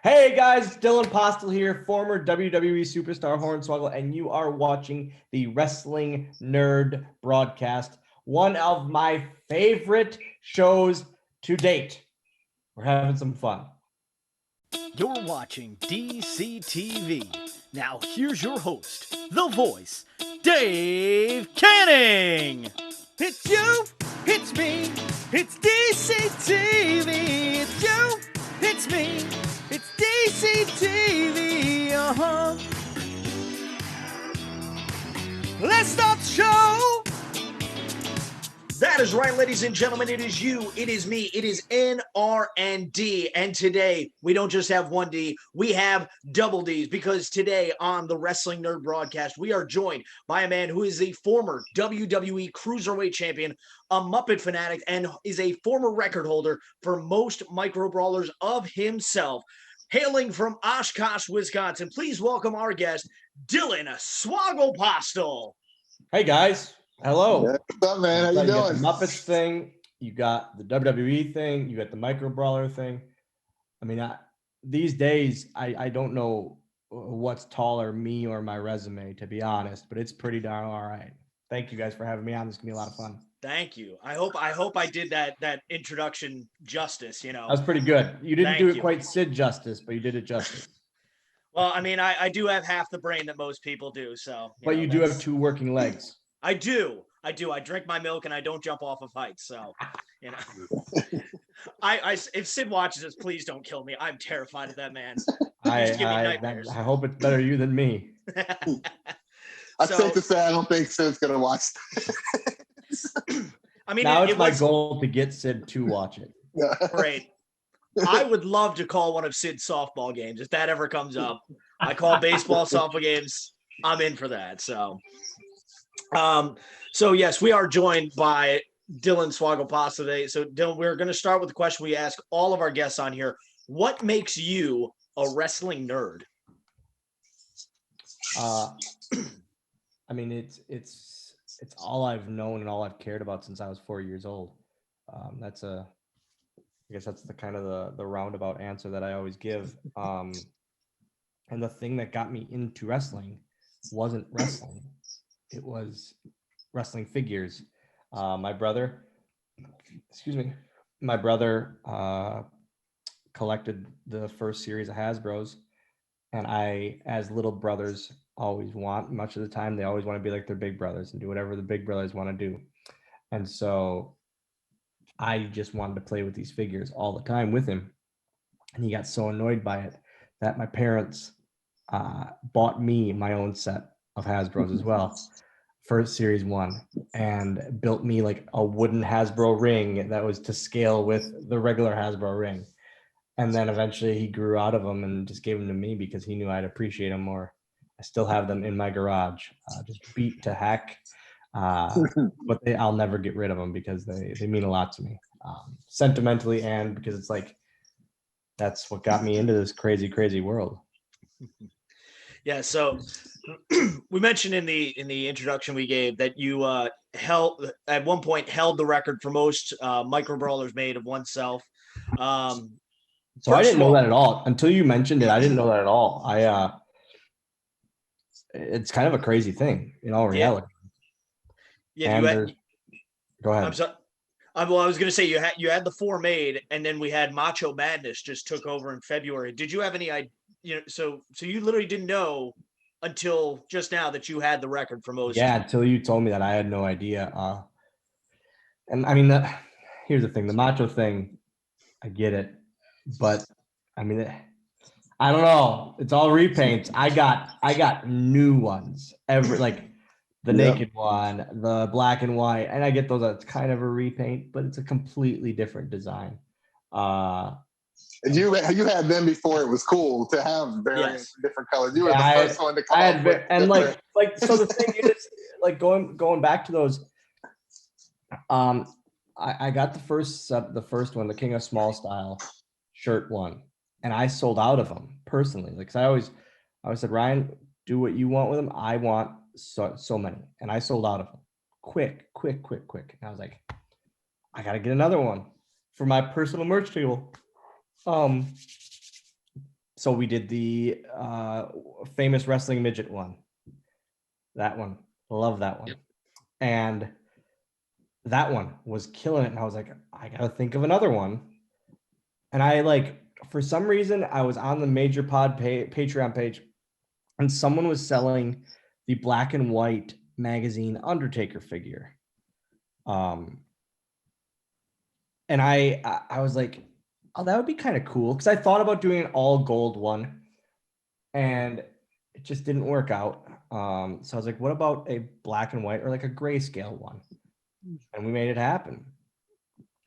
Hey guys, Dylan Postl here, former WWE superstar Swoggle, and you are watching the Wrestling Nerd broadcast, one of my favorite shows to date. We're having some fun. You're watching DCTV. Now here's your host, the voice, Dave Canning. It's you, it's me, it's DCTV. It's you, it's me, it's DCTV. Let's start the show. That is right, ladies and gentlemen. It is you, it is me, it is NRD. And today, we don't just have one D, we have double Ds, because today on the Wrestling Nerd broadcast, we are joined by a man who is the former WWE Cruiserweight Champion, a Muppet fanatic, and is a former record holder for most Micro Brawlers of himself. Hailing from Oshkosh, Wisconsin, please welcome our guest, Dylan Swoggle Postl. Hey guys, hello. Yeah, what's up, man? How you doing? The Muppets thing, you got the WWE thing, you got the Micro Brawler thing. I mean, these days, I don't know what's taller, me or my resume, to be honest, but it's pretty darn all right. Thank you guys for having me on. This is gonna be a lot of fun. Thank you. I hope I did that introduction justice, you know. That was pretty good. You didn't do it quite Sid justice, but you did it justice. Well, I mean, I do have half the brain that most people do, so. But you do have two working legs. I do. I drink my milk and I don't jump off of heights, so, you know. If Sid watches this, please don't kill me. I'm terrified of that man. I hope it's better you than me. I think to say I don't think Sid's gonna watch. I mean, now it's my goal to get Sid to watch it. Great. I would love to call one of Sid's softball games if that ever comes up. I call baseball softball games. I'm in for that. So yes, we are joined by Dylan Swoggle Postl today. So Dylan, we're going to start with the question we ask all of our guests on here. What makes you a wrestling nerd? I mean, it's all I've known and all I've cared about since I was 4 years old. I guess that's the kind of the roundabout answer that I always give. And the thing that got me into wrestling wasn't wrestling. It was wrestling figures. My brother collected the first series of Hasbros, and I, as little brothers always want, much of the time, they always want to be like their big brothers and do whatever the big brothers want to do. And so I just wanted to play with these figures all the time with him. And he got so annoyed by it that my parents bought me my own set of Hasbros as well for series 1, and built me like a wooden Hasbro ring that was to scale with the regular Hasbro ring. And then eventually he grew out of them and just gave them to me because he knew I'd appreciate them more. I still have them in my garage, just beat to heck. But I'll never get rid of them because they mean a lot to me, sentimentally, and because it's like that's what got me into this crazy world. Yeah, so we mentioned in the introduction we gave that you held at one point the record for most Micro Brawlers made of oneself. So I didn't know that at all until you mentioned it. I didn't know that at all. It's kind of a crazy thing in all reality. Yeah, go ahead. I'm sorry. Well, I was going to say you had the 4 made, and then we had Macho Madness just took over in February. Did you have any idea? You know, so you literally didn't know until just now that you had the record for most. Yeah, until you told me that, I had no idea. And I mean, here's the thing: the Macho thing, I get it, but I mean, I don't know. It's all repaints. I got new ones the naked one, the black and white, and I get those. It's kind of a repaint, but it's a completely different design. And you had them before it was cool to have various different colors. You were the first one to come up with. And so the thing is, like going back to those, I got the first one, the King of Small Style shirt one, and I sold out of them personally. Like, 'cause I always said, Ryan, do what you want with them. I want so many, and I sold out of them quick. And I was like, I gotta get another one for my personal merch table. so we did the famous wrestling midget one. That one. Love that one. Yep. And that one was killing it. And I was like, I got to think of another one. And I like, for some reason, I was on the Major Pod Patreon page and someone was selling the black and white magazine Undertaker figure. And I was like, oh, that would be kind of cool. Cause I thought about doing an all gold one and it just didn't work out. So I was like, what about a black and white or like a grayscale one? And we made it happen.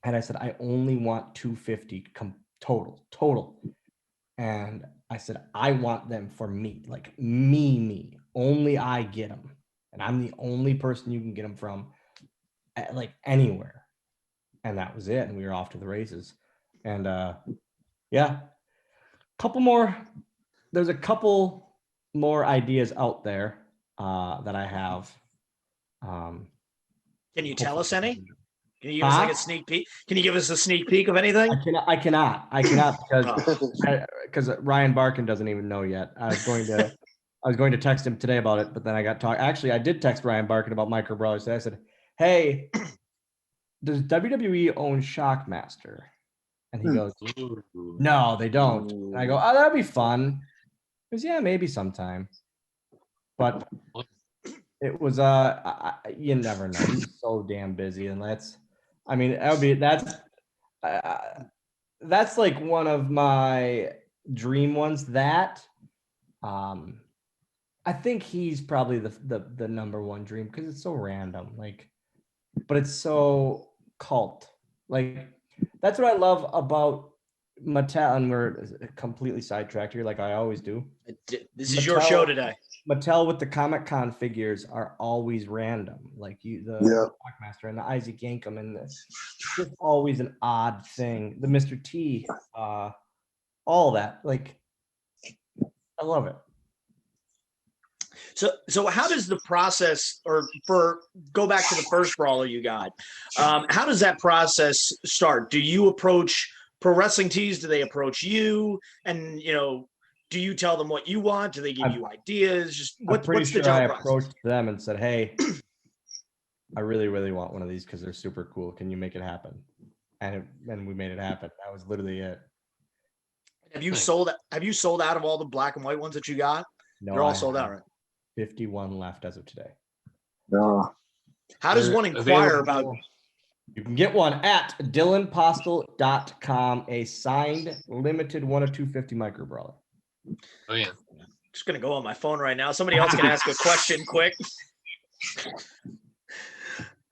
And I said, I only want 250 total. And I said, I want them for me, like me, only I get them. And I'm the only person you can get them from like anywhere. And that was it. And we were off to the races. And yeah, there's a couple more ideas out there that I have. Can you tell us any? Can you give us like a sneak peek? Can you give us a sneak peek of anything? I cannot because Ryan Barkin doesn't even know yet. I was going to text him today about it, but then I got talk. Actually, I did text Ryan Barkin about Micro Brawlers. I said, "Hey, does WWE own Shockmaster?" And he goes, "No, they don't." And I go, "Oh, that'd be fun." He goes, "Yeah, maybe sometime." But it was you never know. He's so damn busy, and that's like one of my dream ones. That I think he's probably the number one dream because it's so random, like, but it's so cult. Like that's what I love about Mattel, and we're completely sidetracked here, like I always do. This is your show today. Mattel with the Comic-Con figures are always random, like the Shockmaster and the Isaac Yankem, and it's just always an odd thing. The Mr. T, all that, like I love it. So how does the process, or go back to the first brawler you got, how does that process start? Do you approach Pro Wrestling Tees? Do they approach you? And do you tell them what you want? Do they give you ideas? Just what's the general process? I approached them and said, "Hey, I really, really want one of these because they're super cool. Can you make it happen?" And we made it happen. That was literally it. Have you sold out of all the black and white ones that you got? No, they're all sold out, right? 51 left as of today. How does one inquire about? You can get one at dylanpostle.com, a signed limited 1 of 250 Micro Brawler. Oh yeah. Just gonna go on my phone right now. Somebody else can ask a question quick.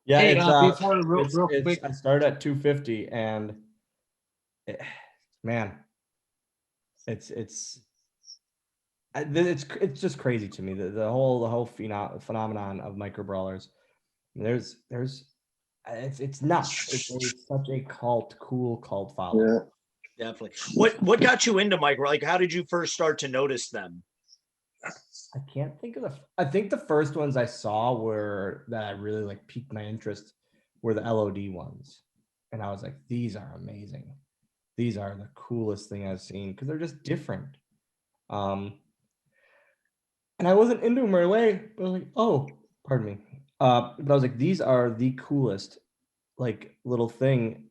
Yeah, hey, real quick. I started at 250, and it's just crazy to me, the whole phenomenon of Micro Brawlers. It's nuts. It's such a cool cult following. Yeah. Definitely. What got you into Micro? Like, how did you first start to notice them? I can't think of I think the first ones I saw that I really like piqued my interest were the LOD ones. And I was like, these are amazing. These are the coolest thing I've seen because they're just different. And I wasn't into them right away, but I was like, oh, pardon me. But I was like, these are the coolest, like, little thing.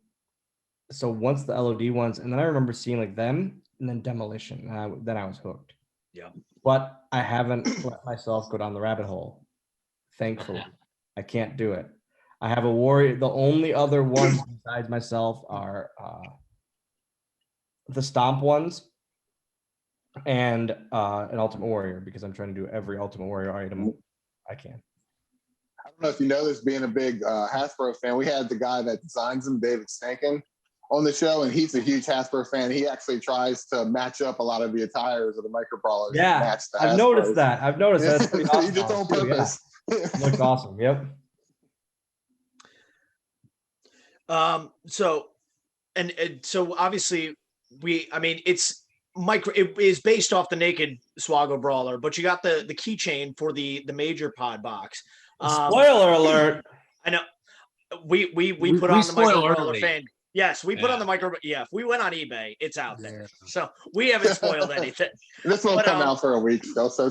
So once the LOD ones, and then I remember seeing like them and then Demolition, and then I was hooked. Yeah. But I haven't let myself go down the rabbit hole. Thankfully, I can't do it. I have a warrior. The only other ones besides myself are the Stomp ones and an Ultimate Warrior, because I'm trying to do every Ultimate Warrior item I can. I don't know if you know this, being a big Hasbro fan, we had the guy that designs them, David Stankin, on the show, and he's a huge Hasbro fan. He actually tries to match up a lot of the attires of the Micro Brawlers. Yeah, I've noticed that. I've noticed that. That's pretty awesome. He did it on purpose. Yeah. Looks awesome. Yep. So obviously it's Micro. It is based off the naked Swoggle Brawler, but you got the keychain for the major pod box. Spoiler alert! I know we put on the Micro Brawler fan. Yes, we put on the micro. Yeah, if we went on eBay, it's out there. So we haven't spoiled anything. This won't come out for a week still. So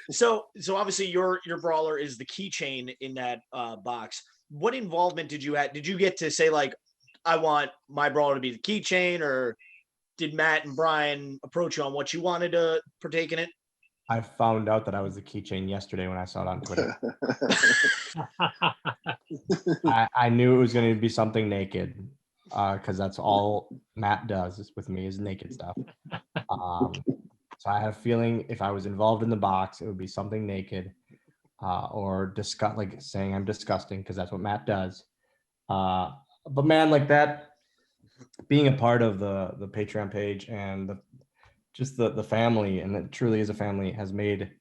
so obviously your brawler is the keychain in that box. What involvement did you have? Did you get to say like, I want my brawler to be the keychain, or did Matt and Brian approach you on what you wanted to partake in it? I found out that I was the keychain yesterday when I saw it on Twitter. I knew it was going to be something naked because that's all Matt does with me is naked stuff. So I had a feeling if I was involved in the box, it would be something naked or like saying I'm disgusting because that's what Matt does. But man, like that, being a part of the Patreon page and just the family, and it truly is a family, has made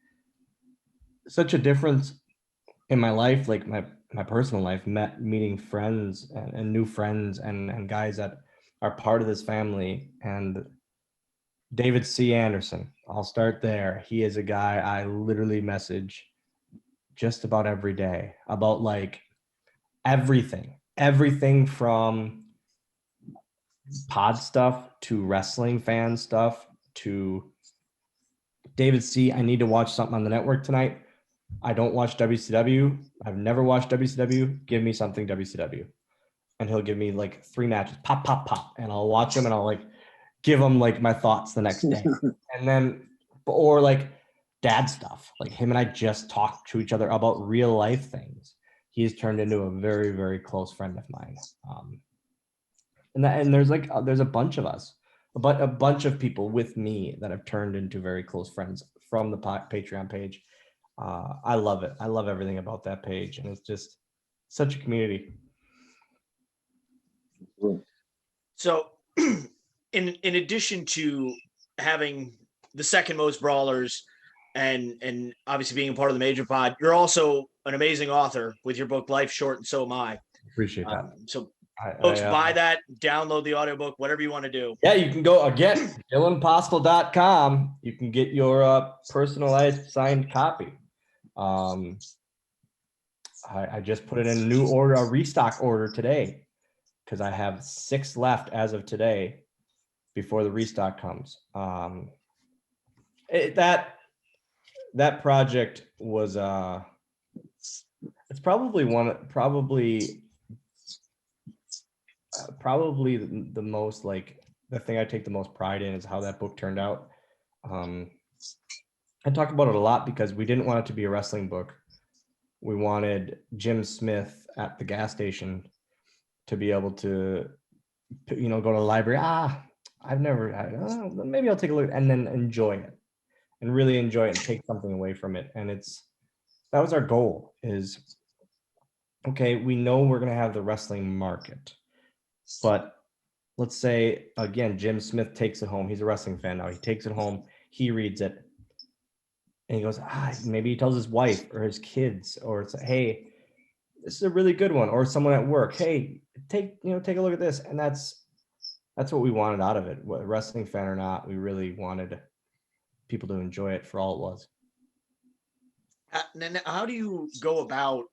such a difference in my life, like my personal life, meeting friends and new friends and guys that are part of this family. And David C. Anderson, I'll start there. He is a guy I literally message just about every day about like everything from pod stuff to wrestling fan stuff to David C. I need to watch something on the network tonight. I don't watch WCW. I've never watched WCW. Give me something WCW. And he'll give me like 3 matches, pop, pop, pop. And I'll watch them and I'll like give him like my thoughts the next day. And then, or like dad stuff. Like him and I just talk to each other about real life things. He's turned into a very, very close friend of mine. And there's a bunch of us, but a bunch of people with me that have turned into very close friends from the Patreon page. I love it. I love everything about that page, and it's just such a community. So, in addition to having the second most brawlers, and obviously being a part of the Major Pod, you're also an amazing author with your book Life Short and So Am I. Appreciate that. So folks, buy that, download the audiobook, whatever you want to do. Yeah, you can go again, dylanpostl.com. You can get your personalized signed copy. I just put it in a new order, a restock order today, because I have 6 left as of today before the restock comes. That project was it's probably the most, like, the thing I take the most pride in is how that book turned out. I talk about it a lot because we didn't want it to be a wrestling book. We wanted Jim Smith at the gas station to be able to, go to the library. Maybe I'll take a look, and then enjoy it and really enjoy it and take something away from it. And that was our goal is, okay, we know we're going to have the wrestling market, but let's say, again, Jim Smith takes it home. He's a wrestling fan now. He takes it home. He reads it. And he goes, maybe he tells his wife or his kids, or it's, hey, this is a really good one. Or someone at work, hey, take a look at this. And that's what we wanted out of it. Whether wrestling fan or not, we really wanted people to enjoy it for all it was. Then how do you go about,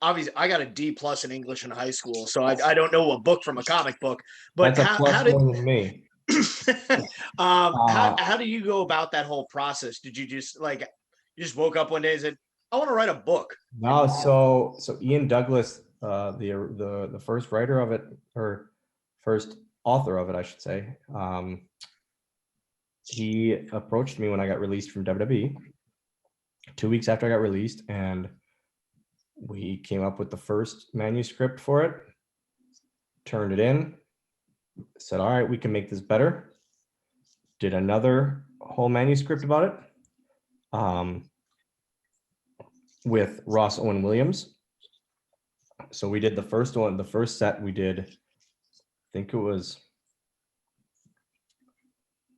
obviously I got a D+ in English in high school, so I don't know a book from a comic book, but that's how did more than me. How do you go about that whole process? Did you just woke up one day and said, I want to write a book? No, so Ian Douglas, the first writer of it, or first author of it, I should say, he approached me when I got released from WWE 2 weeks after I got released, and we came up with the first manuscript for it, turned it in, said, all right, we can make this better. Did another whole manuscript about it with Ross Owen Williams. So we did the first one, the first set we did, I think it was,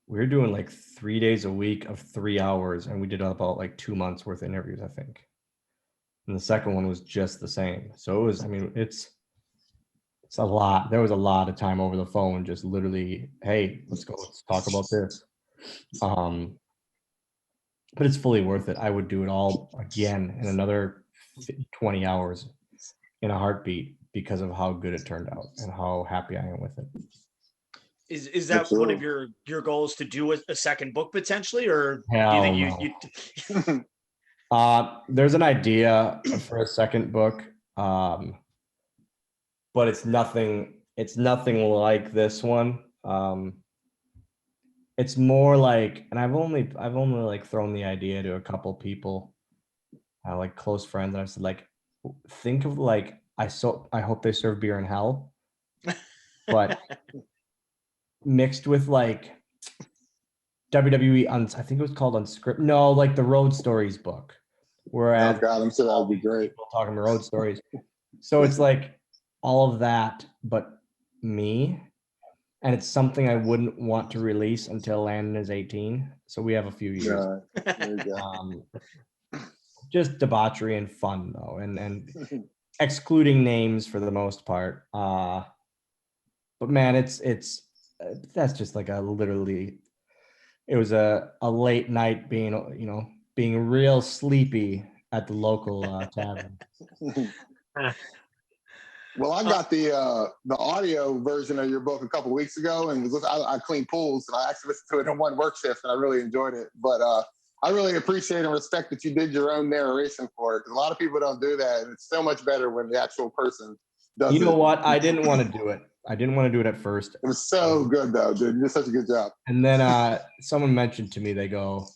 we were doing like 3 days a week of 3 hours, and we did about like 2 months worth of interviews, I think. And the second one was just the same. So it was, it's a lot. There was a lot of time over the phone, just literally, hey, let's talk about this. But it's fully worth it. I would do it all again in another 20 hours in a heartbeat. because of how good it turned out and how happy I am with it. Is that one of your goals to do a second book potentially, or do you think There's an idea for a second book, but it's nothing like this one. It's more like, and I've only like thrown the idea to a couple people, like close friends, and I said, like, think of like, I hope they serve beer in hell, but mixed with like WWE I think it was called Unscripted. No, like the Road Stories book. Whereas oh God, I'm sure that would be great. People talking road stories. So it's like all of that, but me. And it's something I wouldn't want to release until Landon is 18. So we have a few years. There you go. Just debauchery and fun though, and excluding names for the most part. But man, it's that's just like it was a late night being real sleepy at the local tavern. Well, I got the audio version of your book a couple weeks ago, and I cleaned pools, and I actually listened to it in one work shift, and I really enjoyed it. But I really appreciate and respect that you did your own narration for it, because a lot of people don't do that, and it's so much better when the actual person does it. You know what? I didn't want to do it. I didn't want to do it at first. It was so good, though, dude. You did such a good job. And then someone mentioned to me, they go,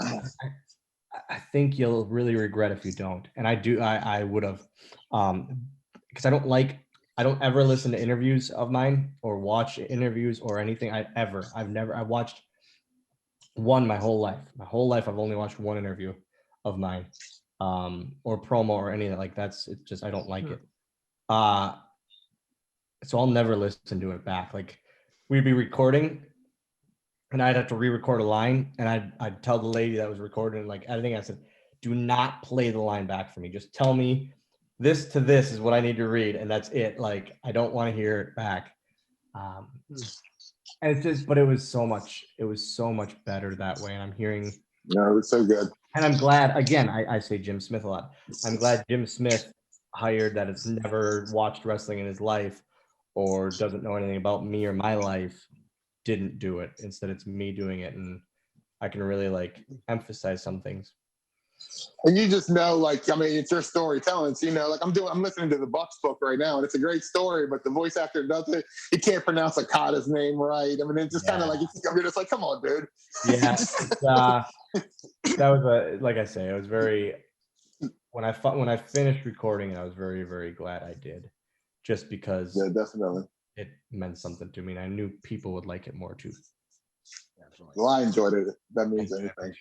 I think you'll really regret if you don't. And I would have, because I don't ever listen to interviews of mine or watch interviews or anything. I watched one my whole life. My whole life, I've only watched one interview of mine, or promo or any of that. Like it's just, I don't like it. So I'll never listen to it back. Like we'd be recording and I'd have to re-record a line, and I'd tell the lady that was recording, like, I think I said, do not play the line back for me. Just tell me this to this is what I need to read, and that's it. Like, I don't want to hear it back. And it's just, but it was so much better that way. And I'm hearing. No, it was so good. And I'm glad, again, I say Jim Smith a lot. I'm glad Jim Smith hired that has never watched wrestling in his life or doesn't know anything about me or my life, didn't do it. Instead, it's me doing it, and I can really like emphasize some things. And you just know, like, I mean, it's your storytelling. So, like I'm listening to the Bucks book right now, and it's a great story, but the voice actor does it. He can't pronounce Okada's name right. I mean, it's just kind of like, you're just like, come on, dude. Yeah. That was like I say, it was very, when I finished recording, I was very, very glad I did, just because definitely it meant something to me, and I knew people would like it more too. Definitely. Well, I enjoyed it. That means anything.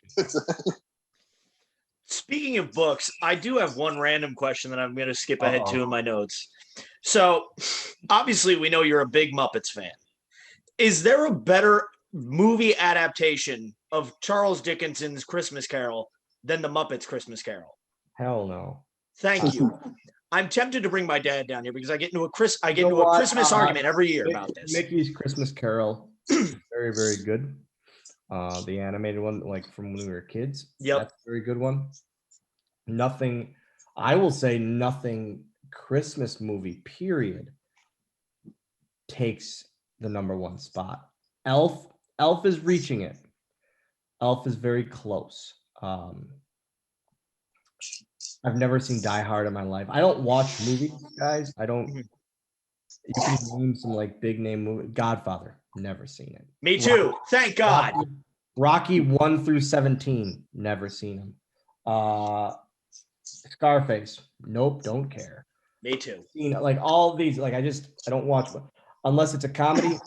Speaking of books, I do have one random question that I'm going to skip ahead to in my notes. So, obviously, we know you're a big Muppets fan. Is there a better movie adaptation of Charles Dickens's Christmas Carol than the Muppets Christmas Carol? Hell no. Thank you. I'm tempted to bring my dad down here because I get into a Christmas argument every year about this. Mickey's Christmas Carol, very, very good. The animated one, like from when we were kids. Yep. That's a very good one. I will say nothing Christmas movie, period, takes the #1 spot. Elf is reaching it. Elf is very close. I've never seen Die Hard in my life. I don't watch movies, guys. I don't. You can name some like big name movie. Godfather, never seen it. Me too. Thank God. Rocky 1 through 17, never seen him. Scarface, nope, don't care. Me too. Like all of these, like I don't watch unless it's a comedy,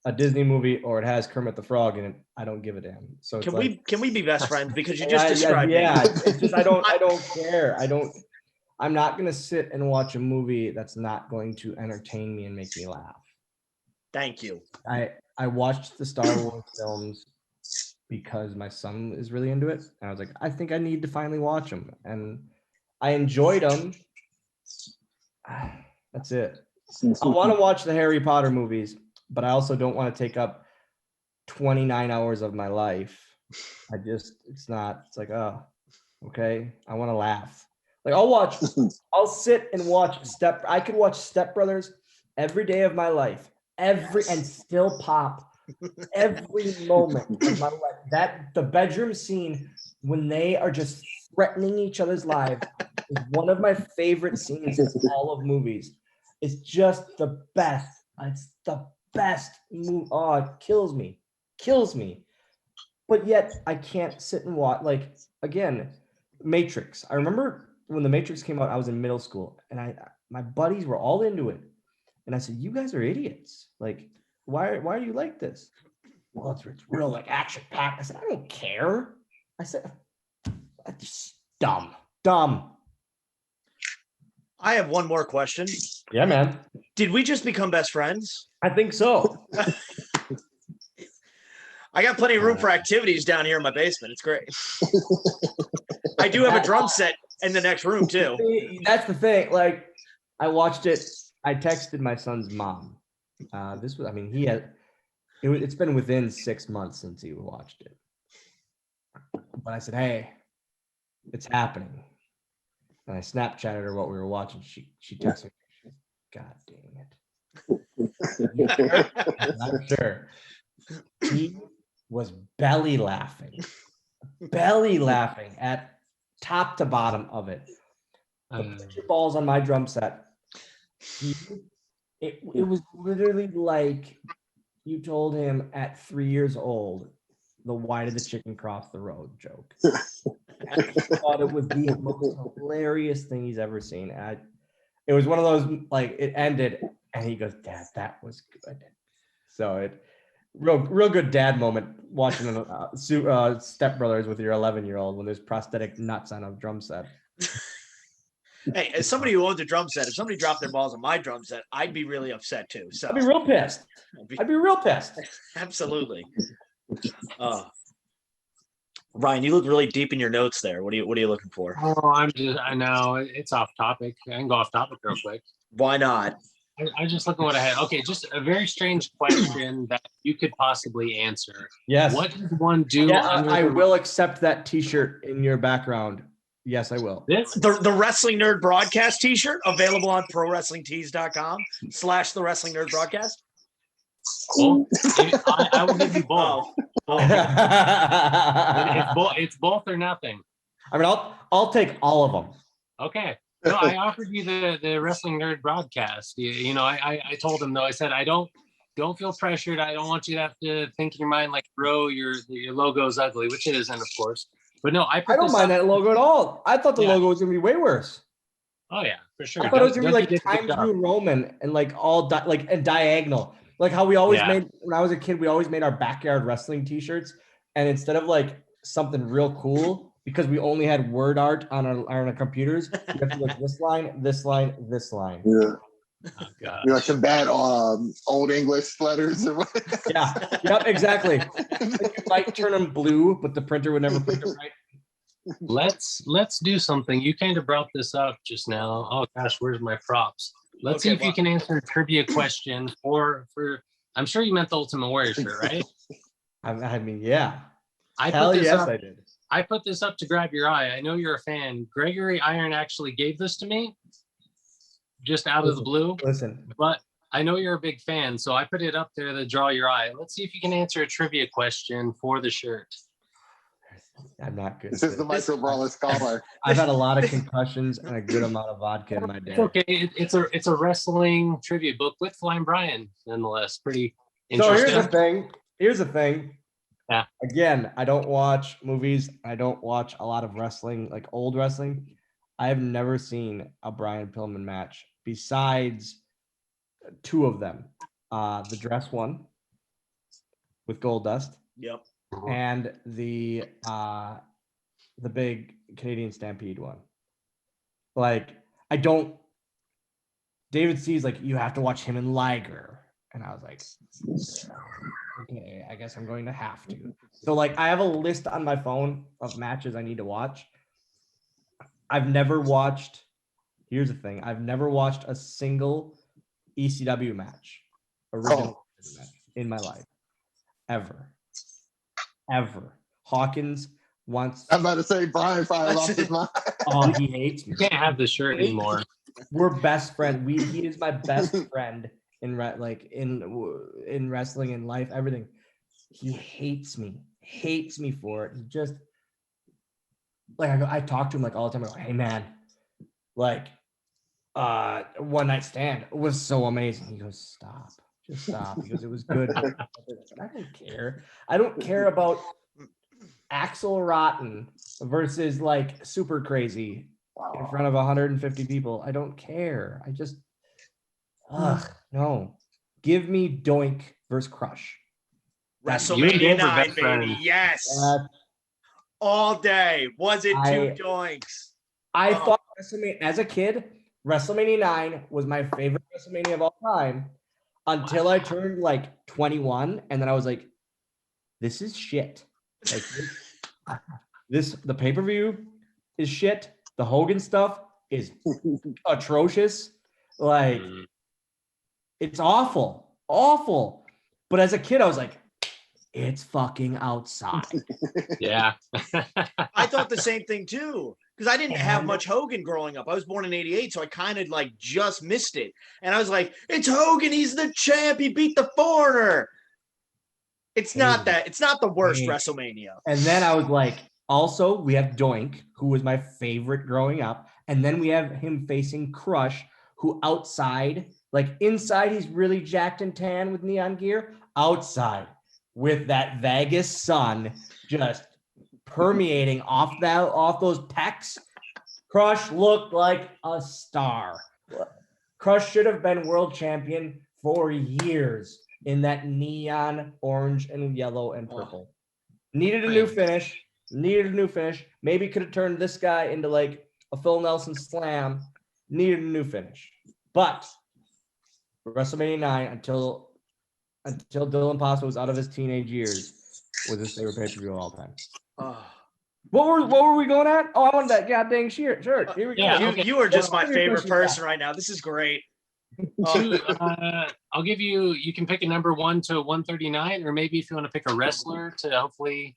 a Disney movie, or it has Kermit the Frog in it. I don't give a damn. So can we be best friends, because you just described me? Yeah, it's just I don't care. I'm not gonna sit and watch a movie that's not going to entertain me and make me laugh. Thank you. I watched the Star Wars films because my son is really into it, and I was like, I think I need to finally watch them, and I enjoyed them. That's it. I want to watch the Harry Potter movies, but I also don't want to take up 29 hours of my life. It's like, oh, okay. I want to laugh. Like I'll sit and watch I could watch Step Brothers every day of my life, and still pop every moment of my life. That the bedroom scene when they are just threatening each other's lives is one of my favorite scenes in all of movies. It's just the best. It's the best movie. Oh, it kills me. But yet I can't sit and watch. Like again, Matrix. I remember when the Matrix came out, I was in middle school, and my buddies were all into it, and I said, "You guys are idiots. Like, why are you like this?" Well, it's real like action packed. I said, "I don't care." I said, "That's just dumb." I have one more question. Yeah, man. Did we just become best friends? I think so. I got plenty of room for activities down here in my basement. It's great. I do have a drum set in the next room too. That's the thing. Like, I watched it. I texted my son's mom. It's been within 6 months since he watched it. But I said, "Hey, it's happening." And I Snapchatted her what we were watching. She texted me, "God dang it." I'm sure. He was belly laughing at top to bottom of it. Put your balls on my drum set. It was literally like you told him at 3 years old the "why did the chicken cross the road" joke. I thought it was the most hilarious thing he's ever seen. It was one of those, like, it ended and he goes, "Dad, that was good." So real good dad moment watching Step Brothers with your 11-year-old when there's prosthetic nuts on a drum set. Hey, as somebody who owns a drum set, if somebody dropped their balls on my drum set, I'd be really upset too. So I'd be real pissed. Absolutely. Ryan, you look really deep in your notes there. What are you looking for? Oh, I know it's off topic. I can go off topic real quick. Why not? I just look at what I had. Okay, just a very strange question that you could possibly answer. Yes. What does one do? Yeah, I will accept that T-shirt in your background. Yes, I will. The Wrestling Nerd Broadcast T-shirt available on ProWrestlingTees.com/the Wrestling Nerd Broadcast. Well, I will give you both. It's both or nothing. I mean, I'll take all of them. Okay. No, I offered you the Wrestling Nerd Broadcast. I told him though. I said I don't feel pressured. I don't want you to have to think in your mind like, bro, your logo's ugly, which it isn't, of course. But no, I don't mind that logo at all. I thought the logo was gonna be way worse. Oh yeah, for sure. I thought it was gonna be like Times New Roman and like all and diagonal. Like how we always made when I was a kid, we always made our backyard wrestling T-shirts, and instead of like something real cool, because we only had word art on our computers, we have to like this line, this line, this line. Yeah. Oh, God. Like some bad old English letters. Yeah. Yep. Exactly. Like you might turn them blue, but the printer would never print them right. Let's do something. You kind of brought this up just now. Oh gosh, where's my props? Let's see if you can answer a trivia question for. I'm sure you meant the Ultimate Warrior shirt, right? I mean, yeah. I did. I put this up to grab your eye. I know you're a fan. Gregory Iron actually gave this to me, just out of the blue. Listen, but I know you're a big fan, so I put it up there to draw your eye. Let's see if you can answer a trivia question for the shirt. I'm not good. This is the Micro Brawler scholar. I've had a lot of concussions and a good amount of vodka in my day. It's okay. It's a wrestling trivia book with Flying Brian, nonetheless. Pretty interesting. So here's the thing. Yeah. Again, I don't watch movies. I don't watch a lot of wrestling, like old wrestling. I have never seen a Brian Pillman match besides two of them. The dress one with Goldust. Yep. And the big Canadian Stampede one. Like, David C's like, you have to watch him and Liger. And I was like, okay, I guess I'm going to have to. So like, I have a list on my phone of matches I need to watch. I've never watched, here's the thing, I've never watched a single ECW match, original match in my life, ever. Hawkins, wants. I'm about to say Brian probably lost his mind. Oh, he hates me. You can't have the shirt anymore. We're best friends. He is my best friend in in wrestling, in life, everything. He hates me for it. He just like I talk to him like all the time. I go, hey man, like one night stand was so amazing. He goes, stop, just stop. He goes, it was good. But I don't care. I don't care about Axel Rotten versus like Super Crazy in front of 150 people. I don't care. I just, no. Give me Doink versus Crush. WrestleMania 9, baby. friends. Yes. All day. Was it two doinks? I thought WrestleMania, as a kid, WrestleMania 9 was my favorite WrestleMania of all time until I turned like 21. And then I was like, this is shit. Like the pay-per-view is shit. The Hogan stuff is atrocious. Like, it's awful. But as a kid, I was like, it's fucking outside. Yeah. I thought the same thing too, because I didn't have much Hogan growing up. I was born in 88, so I kind of like just missed it. And I was like, it's Hogan. He's the champ. He beat the Foreigner. It's not that. It's not the worst WrestleMania. And then I was like, also, we have Doink, who was my favorite growing up. And then we have him facing Crush, who outside, like inside, he's really jacked and tan with neon gear. Outside, with that Vegas sun just permeating off those pecs, Crush looked like a star. Crush should have been world champion for years in that neon orange and yellow and purple. Needed a new finish. Maybe could have turned this guy into like a Phil Nelson slam. Needed a new finish. But WrestleMania 9 until Dylan Pasta was out of his teenage years was his favorite pay-per-view of all time. What were we going at? Oh, I wanted that goddamn shirt. Here we go. You are just my favorite person right now. This is great. I'll give you. You can pick a number 1 to 139, or maybe if you want to pick a wrestler to hopefully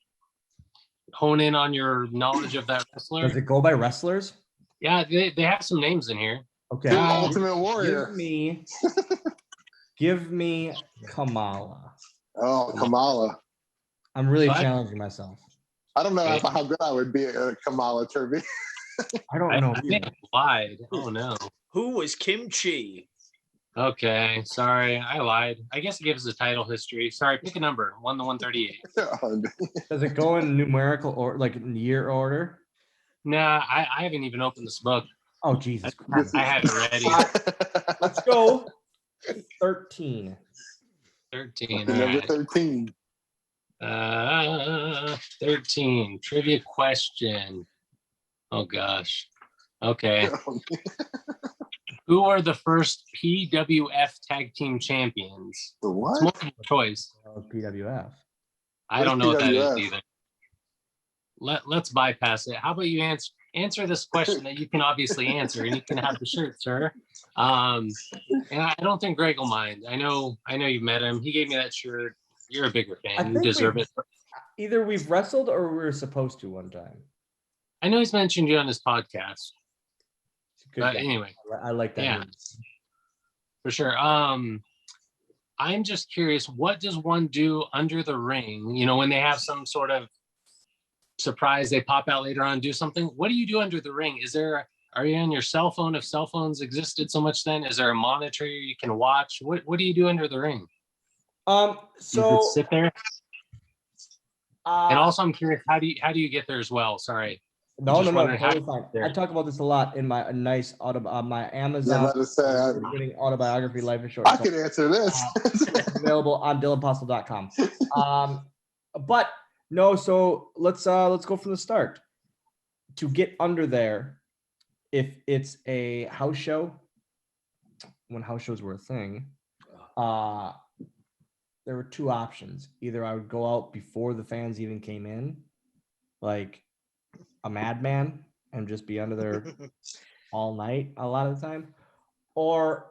hone in on your knowledge of that wrestler. Does it go by wrestlers? Yeah, they have some names in here. Okay. The Ultimate Warrior. Give me Kamala. Oh, Kamala. I'm really challenging myself. I don't know how good I would be at Kamala Turvey. I don't know. I think I lied. Oh no. Who was Kimchi? Okay, sorry, I lied. I guess it gives us a title history. Sorry, pick a number 1 to 138. Does it go in numerical or like year order? Nah, I haven't even opened this book. Oh Jesus Christ! I have it ready. Let's go. 13. 13. Number 13. 13. Trivia question. Oh gosh. Okay. Who are the first PWF tag team champions? The what? It's multiple choice. PWF. I don't know what that is either. Let's bypass it. How about you answer this question that you can obviously answer, and you can have the shirt, sir. And I don't think Greg will mind. I know you met him. He gave me that shirt. You're a bigger fan. You deserve it. Either we've wrestled or we were supposed to one time. I know he's mentioned you on his podcast. But anyway, I like that. Yeah, for sure. I'm just curious, what does one do under the ring? You know, when they have some sort of surprise, they pop out later on and do something. What do you do under the ring? Are you on your cell phone? If cell phones existed so much then, is there a monitor you can watch? What do you do under the ring? So you just sit there. And also, I'm curious, how do you get there as well? Sorry. No, totally fine. I talk about this a lot in my nice my Amazon autobiography, Life is Short. I could answer this. Available on dylanpostal.com. But no, so let's go from the start. To get under there, if it's a house show, when house shows were a thing, there were two options. Either I would go out before the fans even came in, like a madman, and just be under there all night a lot of the time, or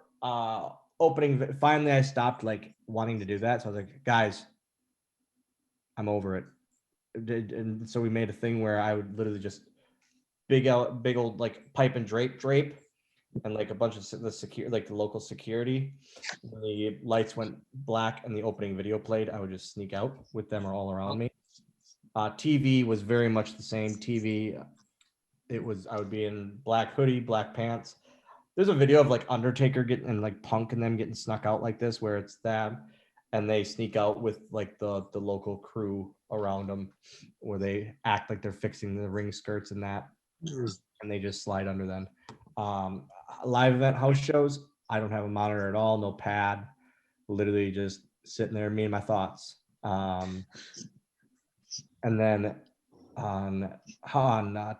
opening. Finally, I stopped like wanting to do that. So I was like, guys, I'm over it. and so we made a thing where I would literally just big old like pipe and drape, and like a bunch of the local security. When the lights went black and the opening video played, I would just sneak out with them all around me. TV was very much the same. TV, I would be in black hoodie, black pants. There's a video of like Undertaker and like Punk and them getting snuck out like this, where it's them and they sneak out with like the local crew around them, where they act like they're fixing the ring skirts and that, and they just slide under them. Live event house shows, I don't have a monitor at all, no pad, literally just sitting there, me and my thoughts. And then on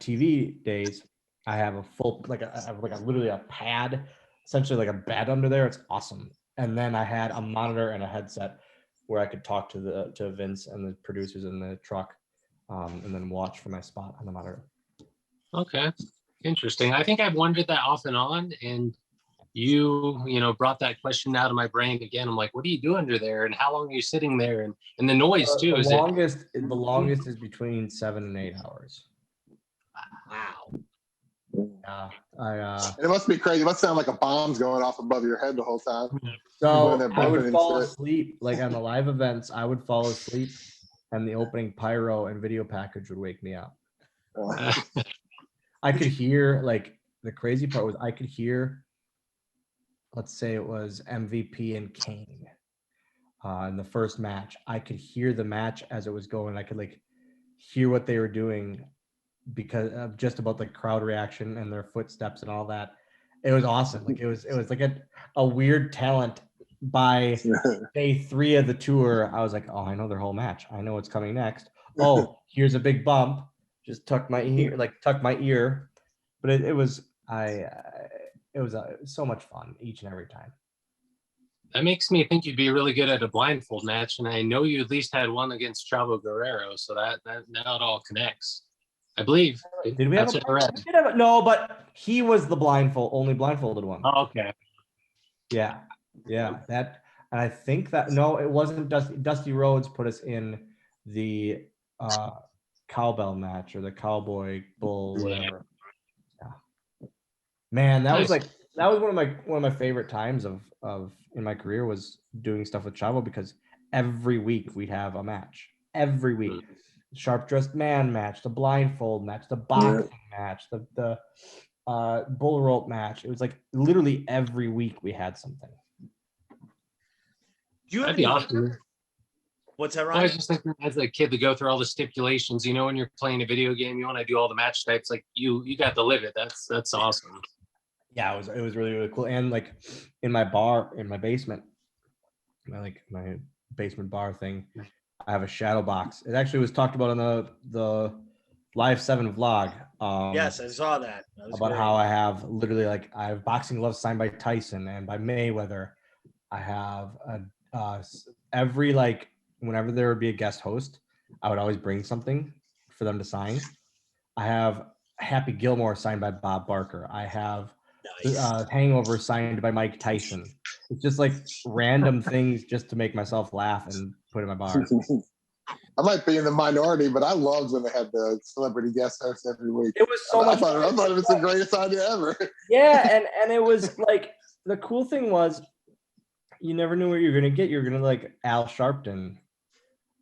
TV days, I have a full literally a pad, essentially like a bed under there. It's awesome. And then I had a monitor and a headset where I could talk to Vince and the producers in the truck, and then watch for my spot on the monitor. Okay, interesting. I think I've wondered that off and on, and you brought that question out of my brain again. I'm like, what are you doing under there, and how long are you sitting there, and the noise too? The longest is between 7 and 8 hours. Wow. Yeah, it must be crazy. It must sound like a bomb's going off above your head the whole time. So I would fall asleep, like on the live events. I would fall asleep, and the opening pyro and video package would wake me up. I could hear, like, the crazy part was I could hear, let's say it was MVP and Kane in the first match. I could hear the match as it was going. I could like hear what they were doing because of just about the crowd reaction and their footsteps and all that. It was awesome. Like it was like a weird talent. By day 3 of the tour, I was like, oh, I know their whole match. I know what's coming next. Oh, here's a big bump. Just tuck my ear. But it was so much fun each and every time. That makes me think you'd be really good at a blindfold match, and I know you at least had one against Chavo Guerrero, so that now it all connects. I believe. Did we have no, but he was the only blindfolded one. Oh, okay. Yeah, that, and I think that no, it wasn't Dusty Rhodes put us in the cowbell match or the cowboy bull, whatever. Yeah. Man, that was one of my favorite times of in my career was doing stuff with Chavo, because every week we'd have a match. Every week. Sharp dressed man match, the blindfold match, the boxing match, the bull rope match. It was like literally every week we had something. That'd be awesome. What's that, Ryan? I was just thinking, as a kid, to go through all the stipulations. When you're playing a video game, you want to do all the match types. Like you got to live it. That's awesome. Yeah, it was really, really cool. And like in my basement, my basement bar thing, I have a shadow box. It actually was talked about on the Live 7 vlog. Yes, I saw that. About how I have literally I have boxing gloves signed by Tyson and by Mayweather. I have every whenever there would be a guest host, I would always bring something for them to sign. I have Happy Gilmore signed by Bob Barker. I have Hangover signed by Mike Tyson. It's just like random things just to make myself laugh and put in my bar. I might be in the minority, but I loved when they had the celebrity guest host every week. It was so much fun. I thought it was the greatest idea ever. Yeah, and it was like the cool thing was you never knew what you were gonna get. You're gonna like Al Sharpton,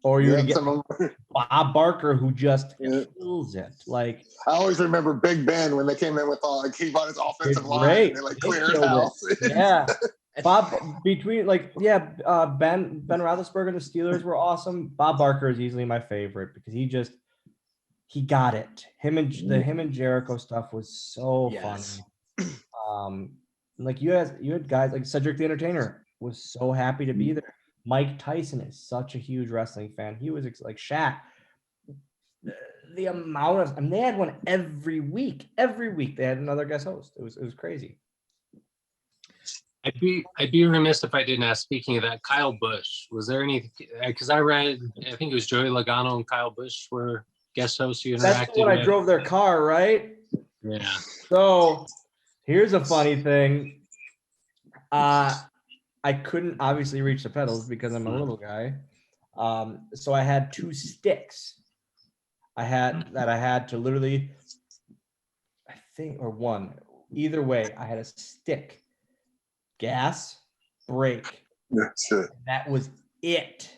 or you're gonna get Bob Barker, who just kills it. Like I always remember Big Ben when they came in with he bought his offensive line and they cleared his house. Yeah. Bob Ben Roethlisberger and the Steelers were awesome. Bob Barker is easily my favorite because he got it. Him and Jericho stuff was so fun. Like you had guys like Cedric the Entertainer was so happy to be there. Mike Tyson is such a huge wrestling fan. He was like Shaq. The amount of they had one every week. Every week they had another guest host. It was crazy. I'd be remiss if I didn't ask. Speaking of that, Kyle Busch, was there any? Because I think it was Joey Logano and Kyle Busch were guest hosts you interacted That's when I drove their car, right? Yeah. So here's a funny thing. I couldn't obviously reach the pedals because I'm a little guy. So I had 2 sticks I had to literally, I think, or one, either way, I had a stick, gas, brake. That's it. That was it.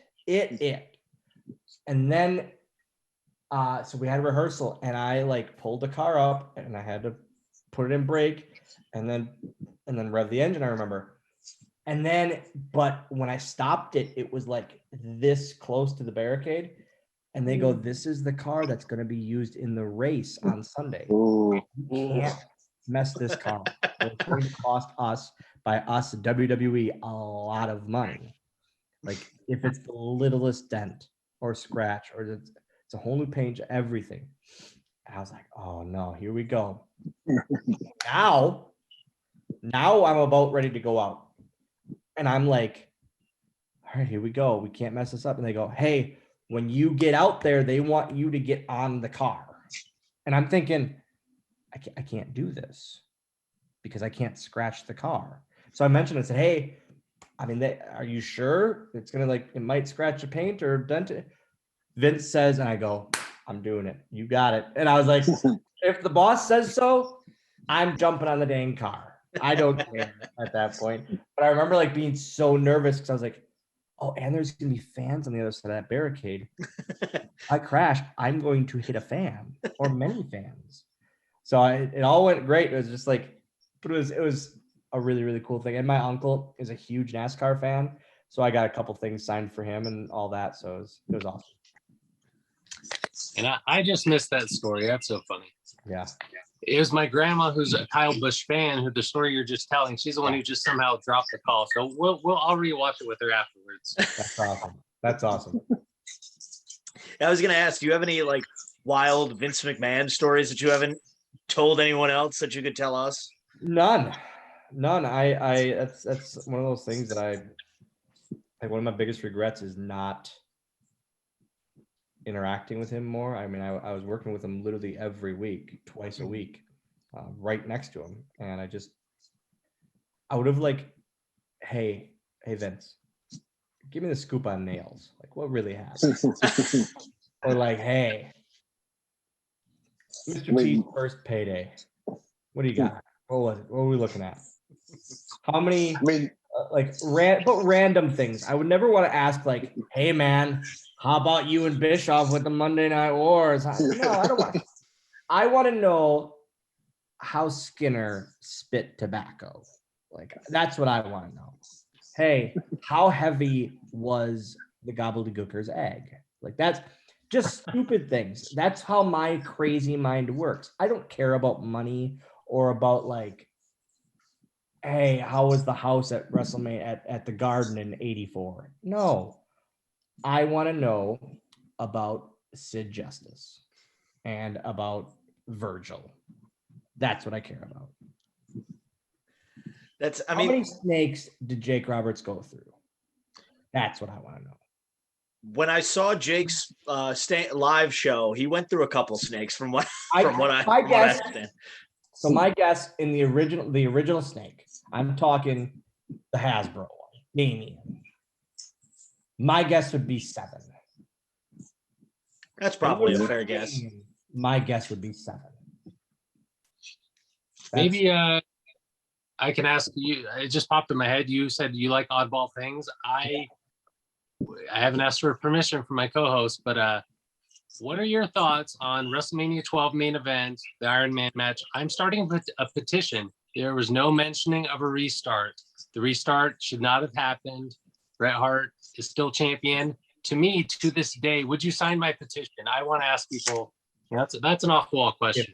And then, so we had rehearsal, and I like pulled the car up, and I had to put it in brake, and then rev the engine. I remember. And then, but when I stopped it, it was like this close to the barricade. And they go, "This is the car that's going to be used in the race on Sunday. Ooh. You can't mess this car up. It's going to cost us, by us, WWE, a lot of money. Like if it's the littlest dent or scratch, or it's a whole new paint, everything." And I was like, "Oh no, here we go." Now I'm about ready to go out. And I'm like, "All right, here we go. We can't mess this up." And they go, "Hey, when you get out there, they want you to get on the car." And I'm thinking, I can't do this because I can't scratch the car. So I mentioned, I said, "Hey, I mean, are you sure it's going to it might scratch the paint or dent it?" Vince says, and I go, "I'm doing it. You got it." And I was like, if the boss says so, I'm jumping on the dang car. I don't care at that point. But I remember being so nervous because I was like, oh, and there's going to be fans on the other side of that barricade. If I crash, I'm going to hit a fan or many fans. So it all went great. It was just but it was a really, really cool thing. And my uncle is a huge NASCAR fan. So I got a couple things signed for him and all that. So it was awesome. And I just missed that story. That's so funny. Yeah. It was my grandma, who's a Kyle Busch fan, who the story you're just telling, she's the one who just somehow dropped the call. So I'll rewatch it with her afterwards. That's awesome. I was gonna ask, do you have any wild Vince McMahon stories that you haven't told anyone else that you could tell us? None. I that's one of those things that one of my biggest regrets is not interacting with him more. I mean, I was working with him literally every week, twice a week, right next to him. And I would have hey Vince, give me the scoop on nails. What really happened? Or hey, Mr. T's first payday. What do you got? What was it? What were we looking at? How many random things? I would never want to ask hey man, how about you and Bischoff with the Monday Night Wars? No, I don't want. I want to know how Skinner spit tobacco. That's what I want to know. Hey, how heavy was the gobbledygooker's egg? That's just stupid things. That's how my crazy mind works. I don't care about money or about hey, how was the house at WrestleMania at the Garden in '84? No. I want to know about Sid Justice and about Virgil. That's what I care about. How many snakes did Jake Roberts go through? That's what I want to know. When I saw Jake's live show, he went through a couple snakes from what I understand. So my guess in the original snake, I'm talking the Hasbro one, Damien. My guess would be 7. That's probably a fair guess. My guess would be 7. Maybe I can ask you. It just popped in my head. You said you like oddball things. I haven't asked for permission from my co-host, but what are your thoughts on WrestleMania 12 main event, the Iron Man match? I'm starting a petition. There was no mentioning of a restart. The restart should not have happened. Bret Hart is still champion. To me, to this day, would you sign my petition? I want to ask people. That's an off-wall question.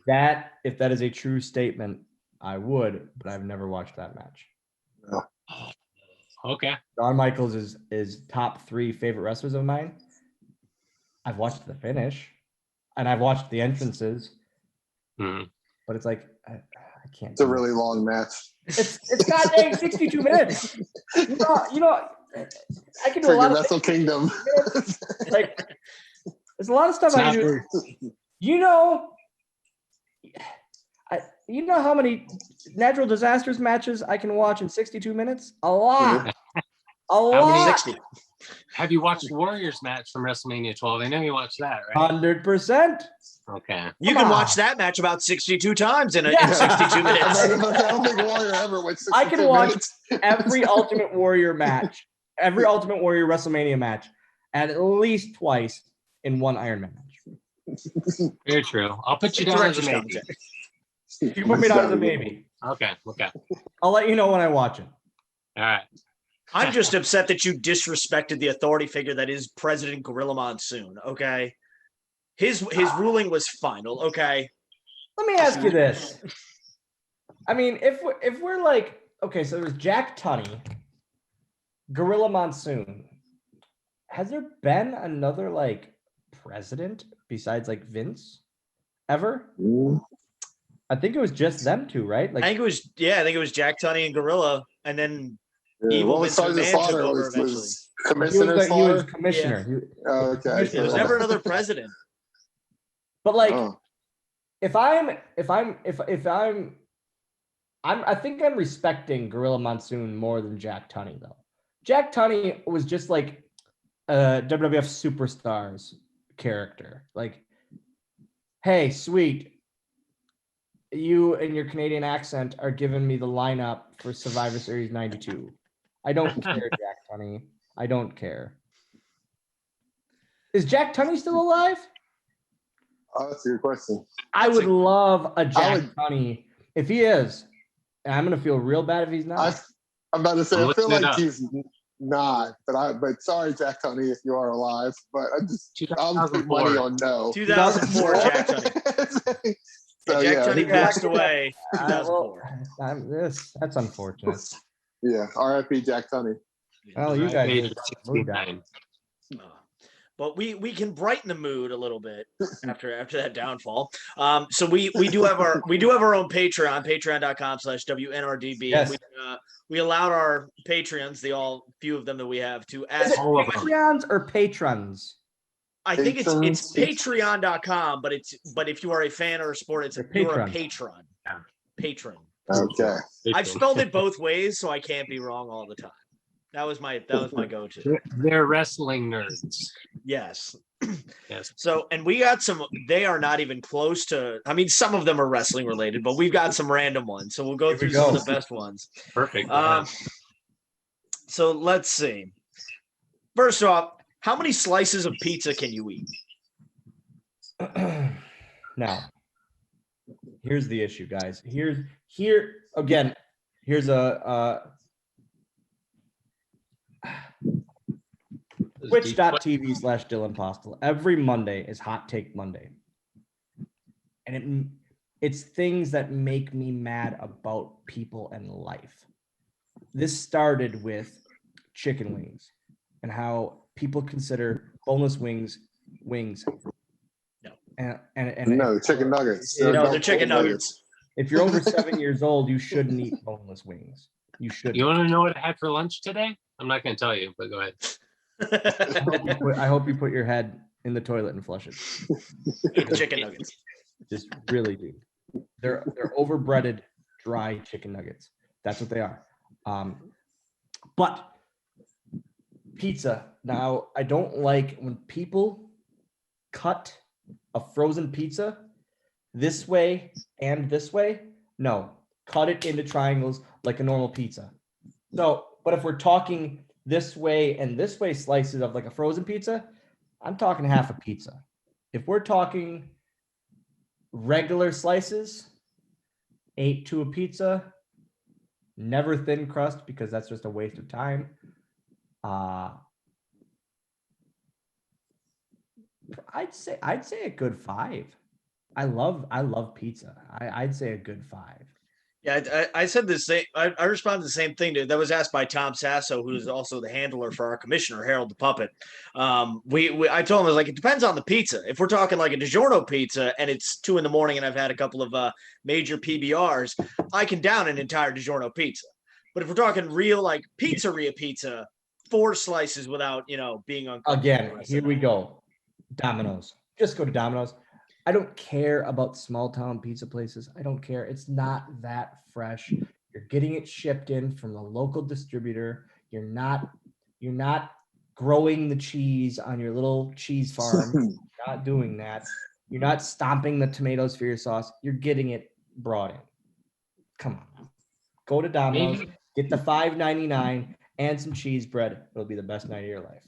If that is a true statement, I would, but I've never watched that match. No. Okay. Shawn Michaels is top 3 favorite wrestlers of mine. I've watched the finish, and I've watched the entrances, but it's I can't. It's a really long match. It's goddamn 62 minutes. You know, I can do a lot of Wrestle Kingdom. There's a lot of stuff I can do. You know how many natural disasters matches I can watch in 62 minutes? A lot. A lot. 60. Have you watched Warriors match from WrestleMania 12? I know you watched that, right? 100%. Okay. You Come can on. watch that match about 62 times in Yeah. 62 minutes. I don't think Warrior ever went 62 I can watch minutes. every Ultimate Warrior match, every Ultimate Warrior WrestleMania match, at least twice in one Iron Man match. Very true. I'll put you It's down as a director's maybe. commentary. You can put me down as a maybe. Okay. Okay. I'll let you know when I watch it. All right. I'm just upset that you disrespected the authority figure that is President Gorilla Monsoon. Okay, his ruling was final. Okay, Let me ask you this. I mean, if we're like, okay, so there's Jack Tunney, Gorilla Monsoon. Has there been another like president besides like Vince ever? I think it was just them two, right? Like, I think it was Jack Tunney and Gorilla, and then Yeah, Evil what was Vince Sergeant McMahon took Slaughter? over Was he was, Commissioner he Slaughter? was commissioner. Oh, okay. there was never another president. But like, Oh. I think I'm respecting Gorilla Monsoon more than Jack Tunney though. Jack Tunney was just like a WWF Superstars character. Like, hey, sweet, you and your Canadian accent are giving me the lineup for Survivor Series 92. I don't care, Jack Tunney. I don't care. Is Jack Tunney still alive? Oh, that's a good question. I would love a Jack would- Tunney if he is. And I'm gonna feel real bad if he's not. I'm about to say, I'm I feel looking it like up. he's not, but sorry, Jack Tunney, if you are alive. But I'll put 2004. money on no. 2004, Jack Tunney. So, Jack yeah, Tunney passed away. Well, 2004. that's unfortunate. yeah, R.I.P. Jack Tunney. Well, you guys Age did of moved on. 69. But we can brighten the mood a little bit after that downfall. So we do have our own Patreon, patreon.com/WNRDB. Yes. We allowed our Patreons, few of them that we have, to Is ask. it all of them. Patreons or patrons? I think it's Patrons? patreon.com, but if you are a fan or a sport, it's They're you're a patrons. patron. Yeah. Patron. Okay. I've spelled it both ways, so I can't be wrong all the time. That was my go-to. They're wrestling nerds. Yes. Yes. So, and we got some, they are not even close to, I mean, some of them are wrestling related, but we've got some random ones. So we'll go Here we through some go. of the best ones. Perfect. So let's see. First off, how many slices of pizza can you eat? Now, here's the issue, guys. Here's a twitch.tv/Dylan Postl. Every Monday is Hot Take Monday. And it's things that make me mad about people and life. This started with chicken wings and how people consider boneless wings. No. And No, chicken nuggets. No, they're chicken nuggets. if you're over 7 years old, you shouldn't eat boneless wings. You shouldn't. You want to know what I had for lunch today? I'm not going to tell you, but go ahead. I hope you put your head in the toilet and flush it. Eat the chicken nuggets. Just really do. They're overbreaded, dry chicken nuggets. That's what they are. But pizza. Now, I don't like when people cut a frozen pizza this way and this way. No, cut it into triangles like a normal pizza. So, but if we're talking this way and this way slices of like a frozen pizza, I'm talking half a pizza. If we're talking regular slices, 8 to a pizza, never thin crust because that's just a waste of time. I'd say a good 5. I love pizza. I'd say a good 5. Yeah, I said the same. I responded to the same thing that was asked by Tom Sasso, who's also the handler for our commissioner, Harold the Puppet. I told him, I was like, it depends on the pizza. If we're talking like a DiGiorno pizza and it's 2 a.m. and I've had a couple of major PBRs, I can down an entire DiGiorno pizza. But if we're talking real like pizzeria pizza, 4 slices without being uncomfortable. Again, here we go. Domino's. Just go to Domino's. I don't care about small town pizza places. I don't care. It's not that fresh. You're getting it shipped in from a local distributor. You're not growing the cheese on your little cheese farm. You're not doing that. You're not stomping the tomatoes for your sauce. You're getting it brought in. Come on. Go to Domino's, get the $5.99 and some cheese bread. It'll be the best night of your life.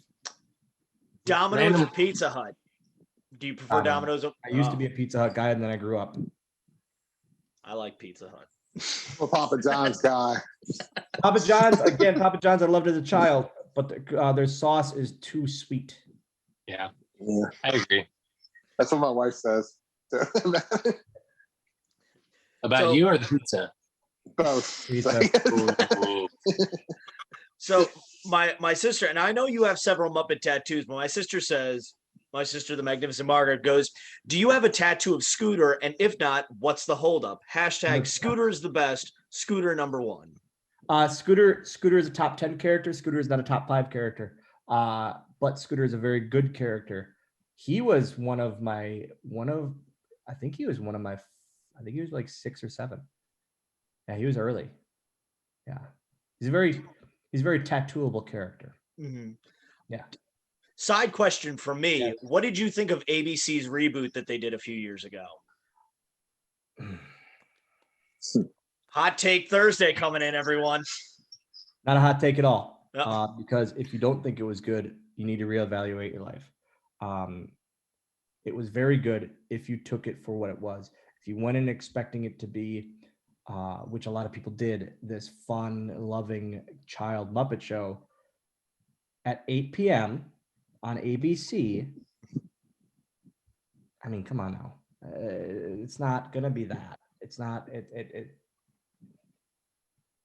Domino's or Pizza Hut? Do you prefer Domino's? I used to be a Pizza Hut guy, and then I grew up. I like Pizza Hut. I'm a Papa John's guy. Papa John's, again, Papa John's I loved as a child, but their sauce is too sweet. Yeah, Yeah. I agree. That's what my wife says. About you or the pizza? Both. Pizza. So my sister, and I know you have several Muppet tattoos, but my sister, the Magnificent Margaret, goes, do you have a tattoo of Scooter? And if not, what's the holdup? Hashtag Scooter is the best. Scooter number one. Scooter is a top 10 character. Scooter is not a top 5 character. But Scooter is a very good character. He was I think he was like 6 or 7. Yeah, he was early. Yeah. He's a very tattooable character. Mm-hmm. Yeah. Side question for me. Yeah. What did you think of ABC's reboot that they did a few years ago? Hot Take Thursday coming in, everyone. Not a hot take at all. No. Because if you don't think it was good, you need to reevaluate your life. It was very good if you took it for what it was. If you went in expecting it to be, which a lot of people did, this fun, loving child Muppet show at 8 p.m. on ABC. I mean, come on now. It's not going to be that. It's not,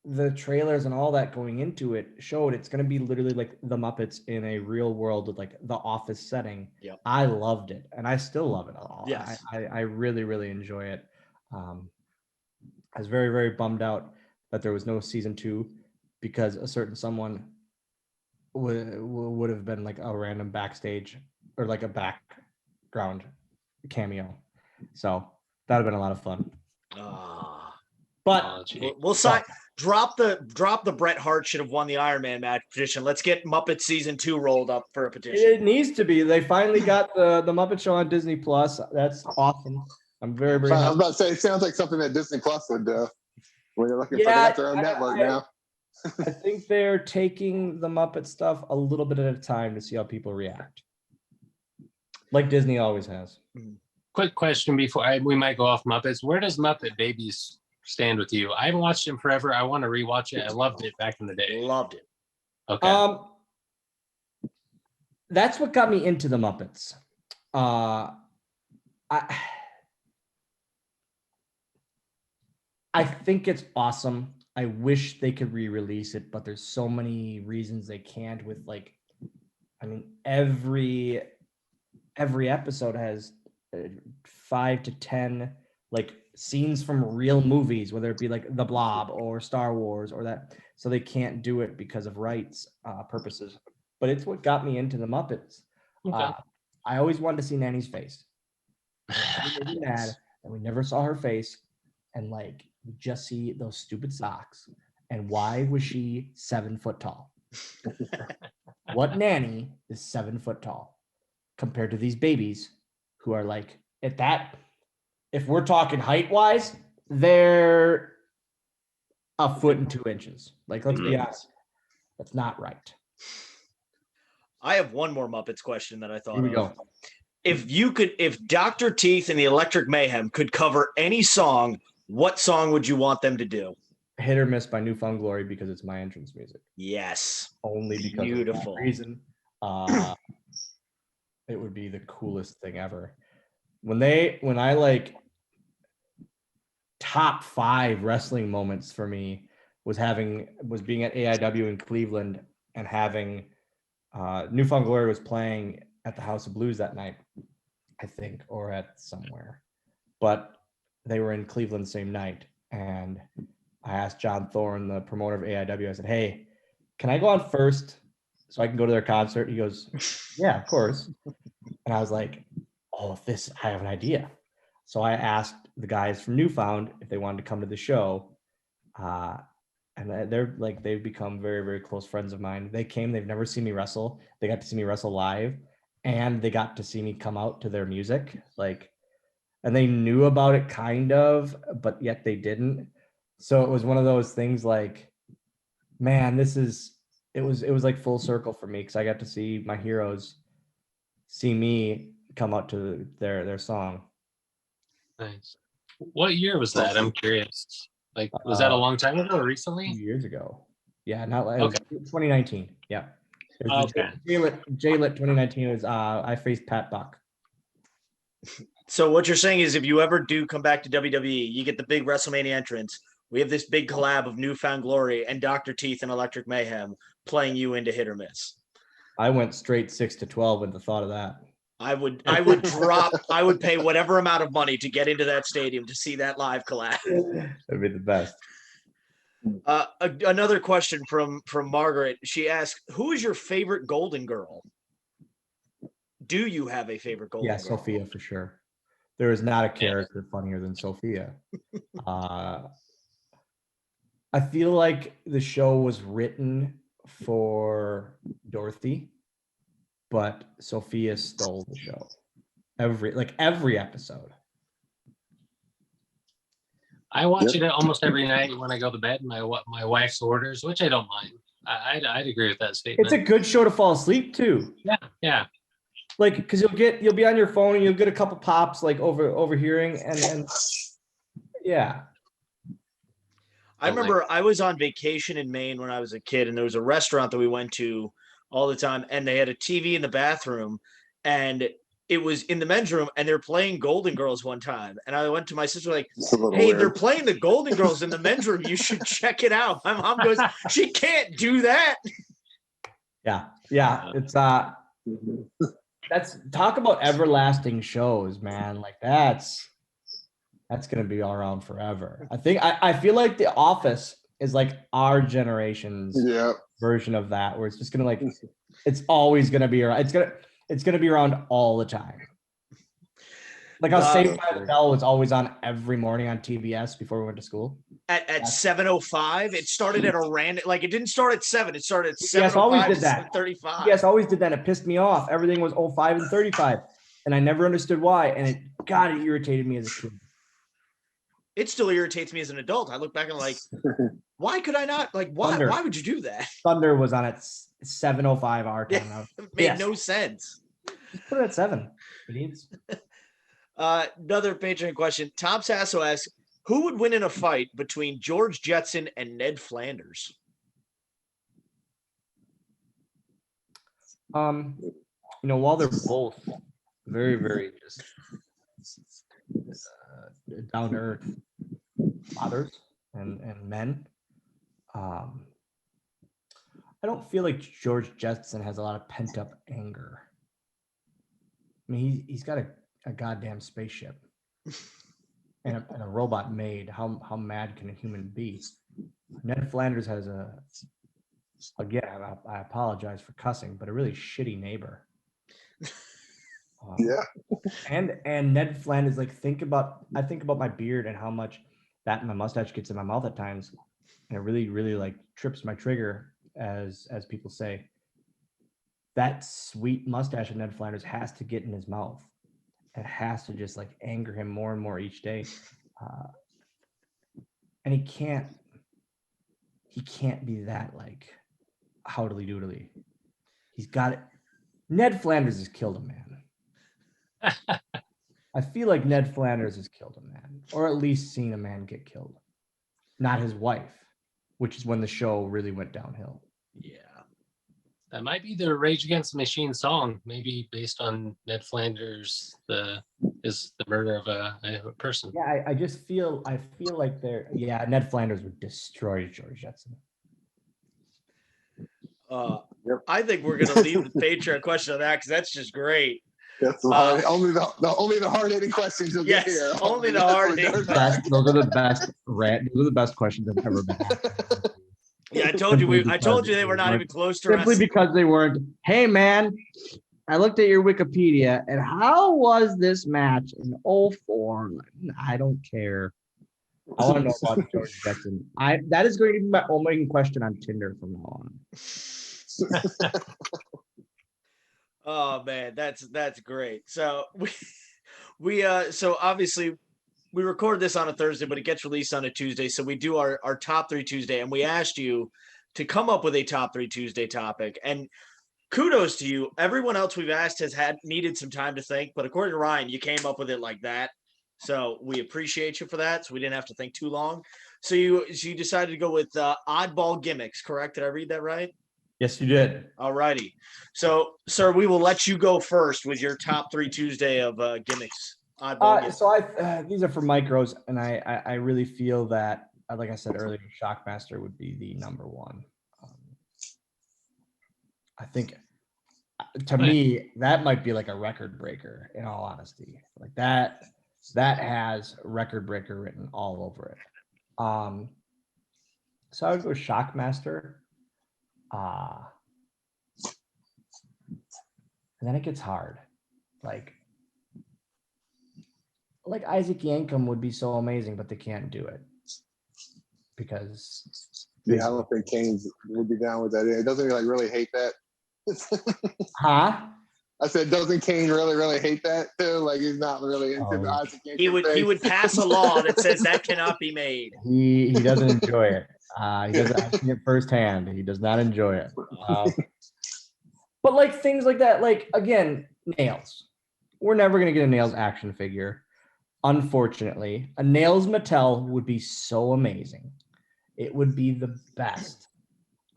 the trailers and all that going into it showed it's going to be literally like the Muppets in a real world, like the office setting. Yep. I loved it, and I still love it all. Yes. I really, really enjoy it. I was very, very bummed out that there was no season 2 because a certain someone would have been like a random backstage or like a background cameo. So that would have been a lot of fun. But we'll sign. Drop the Bret Hart should have won the Iron Man match petition. Let's get Muppet season 2 rolled up for a petition. It needs to be. They finally got the Muppet Show on Disney Plus. That's awesome. I'm very, very happy. I was about to say, it sounds like something that Disney Plus would do when you're looking for their own network now. I think they're taking the Muppet stuff a little bit at a time to see how people react, like Disney always has. Quick question before we might go off Muppets. Where does Muppet Babies stand with you? I haven't watched it in forever. I want to rewatch it. I loved it back in the day. Loved it. Okay. That's what got me into the Muppets. I think it's awesome. I wish they could re-release it, but there's so many reasons they can't. With like, I mean, every episode has 5 to 10 like scenes from real movies, whether it be like The Blob or Star Wars or that. So they can't do it because of rights purposes. But it's what got me into the Muppets. Okay. I always wanted to see Nanny's face. It made me mad that we never saw her face, and like we just see those stupid socks. And why was she 7 foot tall? What nanny is 7 foot tall compared to these babies who are like at that? If we're talking height wise, they're 1 foot and 2 inches. Like, let's be honest, that's not right. I have one more Muppets question that I thought Here we of. go. If Dr. Teeth and the Electric Mayhem could cover any song, what song would you want them to do? Hit or Miss by Newfound Glory, because it's my entrance music. Yes. Only because Beautiful. of that reason. It would be the coolest thing ever. When I like top 5 wrestling moments for me was being at AIW in Cleveland and having Newfound Glory was playing at the House of Blues that night, I think, or at somewhere. But they were in Cleveland the same night. And I asked John Thorne, the promoter of AIW, I said, hey, can I go on first so I can go to their concert? He goes, yeah, of course. And I was like, oh, I have an idea. So I asked the guys from Newfound if they wanted to come to the show. And and they've become very, very close friends of mine. They've never seen me wrestle. They got to see me wrestle live, and they got to see me come out to their music. And they knew about it kind of, but yet they didn't. So it was one of those things like, man, it was like full circle for me, because I got to see my heroes see me come out to their song. Nice. What year was that? I'm curious. Like, was that a long time ago or recently? 2 years ago. Yeah, it was 2019. Yeah. It was Okay. J-Lit 2019 was I faced Pat Buck. So what you're saying is, if you ever do come back to WWE, you get the big WrestleMania entrance. We have this big collab of Newfound Glory and Dr. Teeth and Electric Mayhem playing you into hit or miss. I went straight 6-12 with the thought of that. I would pay whatever amount of money to get into that stadium to see that live collab. That'd be the best. Another question from Margaret. She asked, who is your favorite Golden Girl? Do you have a favorite Golden Girl? Yeah, Sophia for sure. There is not a character funnier than Sophia. I feel like the show was written for Dorothy, but Sophia stole the show. Every episode. I watch it almost every night when I go to bed. My wife's orders, which I don't mind. I'd agree with that statement. It's a good show to fall asleep to. Yeah. Like, because you'll be on your phone and you'll get a couple pops like overhearing and yeah. I remember I was on vacation in Maine when I was a kid, and there was a restaurant that we went to all the time, and they had a TV in the bathroom, and it was in the men's room, and they're playing Golden Girls one time. And I went to my sister like, hey, they're playing the Golden Girls in the men's room. You should check it out. My mom goes, she can't do that. Yeah. It's that's talk about everlasting shows, man. Like that's gonna be all around forever. I feel like The Office is like our generation's version of that, where it's just gonna it's always gonna be around. It's gonna be around all the time. Like how Saved by the Bell was always on every morning on TBS before we went to school. At 7:05, it started at a random. Like it didn't start at 7. It started at 7:05. Yes, always did that. 7:35. Yes, always did that. It pissed me off. Everything was 05 and 35, and I never understood why. And it irritated me as a kid. It still irritates me as an adult. I look back and like, why could I not? Like, why? Thunder. Why would you do that? Thunder was on at 7:05 our time. It made no sense. Just put it at 7. Idiots. Another Patreon question. Tom Sasso asks, who would win in a fight between George Jetson and Ned Flanders? While they're both very, very just down to earth fathers and men, I don't feel like George Jetson has a lot of pent up anger. I mean, he's got a goddamn spaceship and a robot maid. How mad can a human be? Ned Flanders has again, I apologize for cussing, but a really shitty neighbor. And Ned Flanders, I think about my beard and how much that my mustache gets in my mouth at times, and it really, really like trips my trigger, as people say. That sweet mustache of Ned Flanders has to get in his mouth. It has to just like anger him more and more each day, and he can't be that like howdly doodly. He's got it. Ned Flanders has killed a man. I feel like Ned Flanders has killed a man, or at least seen a man get killed. Not his wife, which is when the show really went downhill. Yeah. That might be the Rage Against the Machine song, maybe based on Ned Flanders, the murder of a person. Yeah, I feel like Ned Flanders would destroy George Jetson. I think we're gonna leave the Patreon question on that because that's just great. That's only the hard hitting questions you'll get here. Only the hard hitting. Those are the best Those are the best questions I've ever been asked. Yeah, I told you they were not even close to simply because they weren't. Hey man, I looked at your Wikipedia, and how was this match in 04? I don't care. I want to know about George Jetson. That is going to be my only question on Tinder from now on. Oh man, that's great. So so obviously we record this on a Thursday, but it gets released on a Tuesday. So we do our top 3 Tuesday, and we asked you to come up with a top 3 Tuesday topic. And kudos to you. Everyone else we've asked has needed some time to think, but according to Ryan, you came up with it like that. So we appreciate you for that. So we didn't have to think too long. So you decided to go with oddball gimmicks, correct? Did I read that right? Yes, you did. All righty. So, sir, we will let you go first with your top 3 Tuesday of gimmicks. So these are for micros, and I really feel that, like I said earlier, Shockmaster would be the number one. I think, to me, that might be like a record breaker. In all honesty, like that has record breaker written all over it. So I would go Shockmaster. And then it gets hard. Like Isaac Yankem would be so amazing, but they can't do it because I don't think Kane would be down with that. It doesn't he like really hate that? Huh? I said, doesn't Kane really hate that too? Like he's not really into the Isaac Yankem he would pass a law that says that cannot be made. He doesn't enjoy it. He doesn't. I've seen it firsthand. He does not enjoy it. But like things like that, like again, Nails. We're never gonna get a Nails action figure. Unfortunately, a Nails Mattel would be so amazing. It would be the best.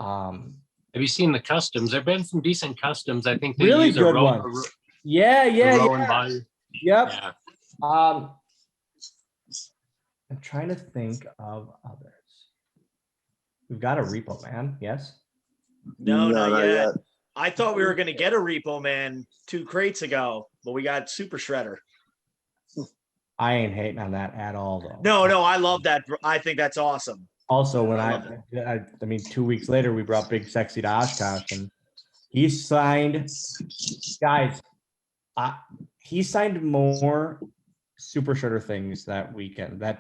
Have you seen the customs? There've been some decent customs. I think they really use good ones. Yeah. Body. Yep. Yeah. I'm trying to think of others. We've got a Repo Man, yes? No, not yet. I thought we were going to get a Repo Man 2 crates ago, but we got Super Shredder. I ain't hating on that at all, though. No, I love that. I think that's awesome. Also, when I mean, 2 weeks later, we brought Big Sexy to Oshkosh, and he signed, guys, he signed more Super Shredder things that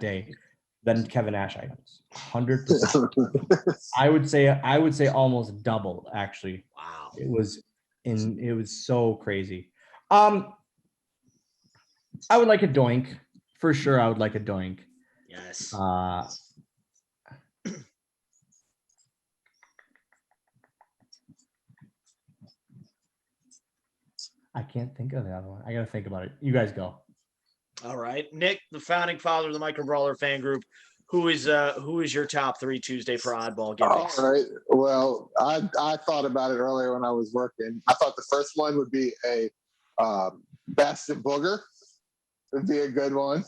day, than Kevin Nash items. 100%. I would say almost double, actually. Wow. It was so crazy. I would like a Doink. For sure, I would like a Doink. Yes. I can't think of the other one. I gotta think about it. You guys go. All right. Nick, the founding father of the Micro Brawler fan group, who is your top 3 Tuesday for oddball gimmicks? All right. Well, I thought about it earlier when I was working. I thought the first one would be a Bastion Booger. Would be a good one.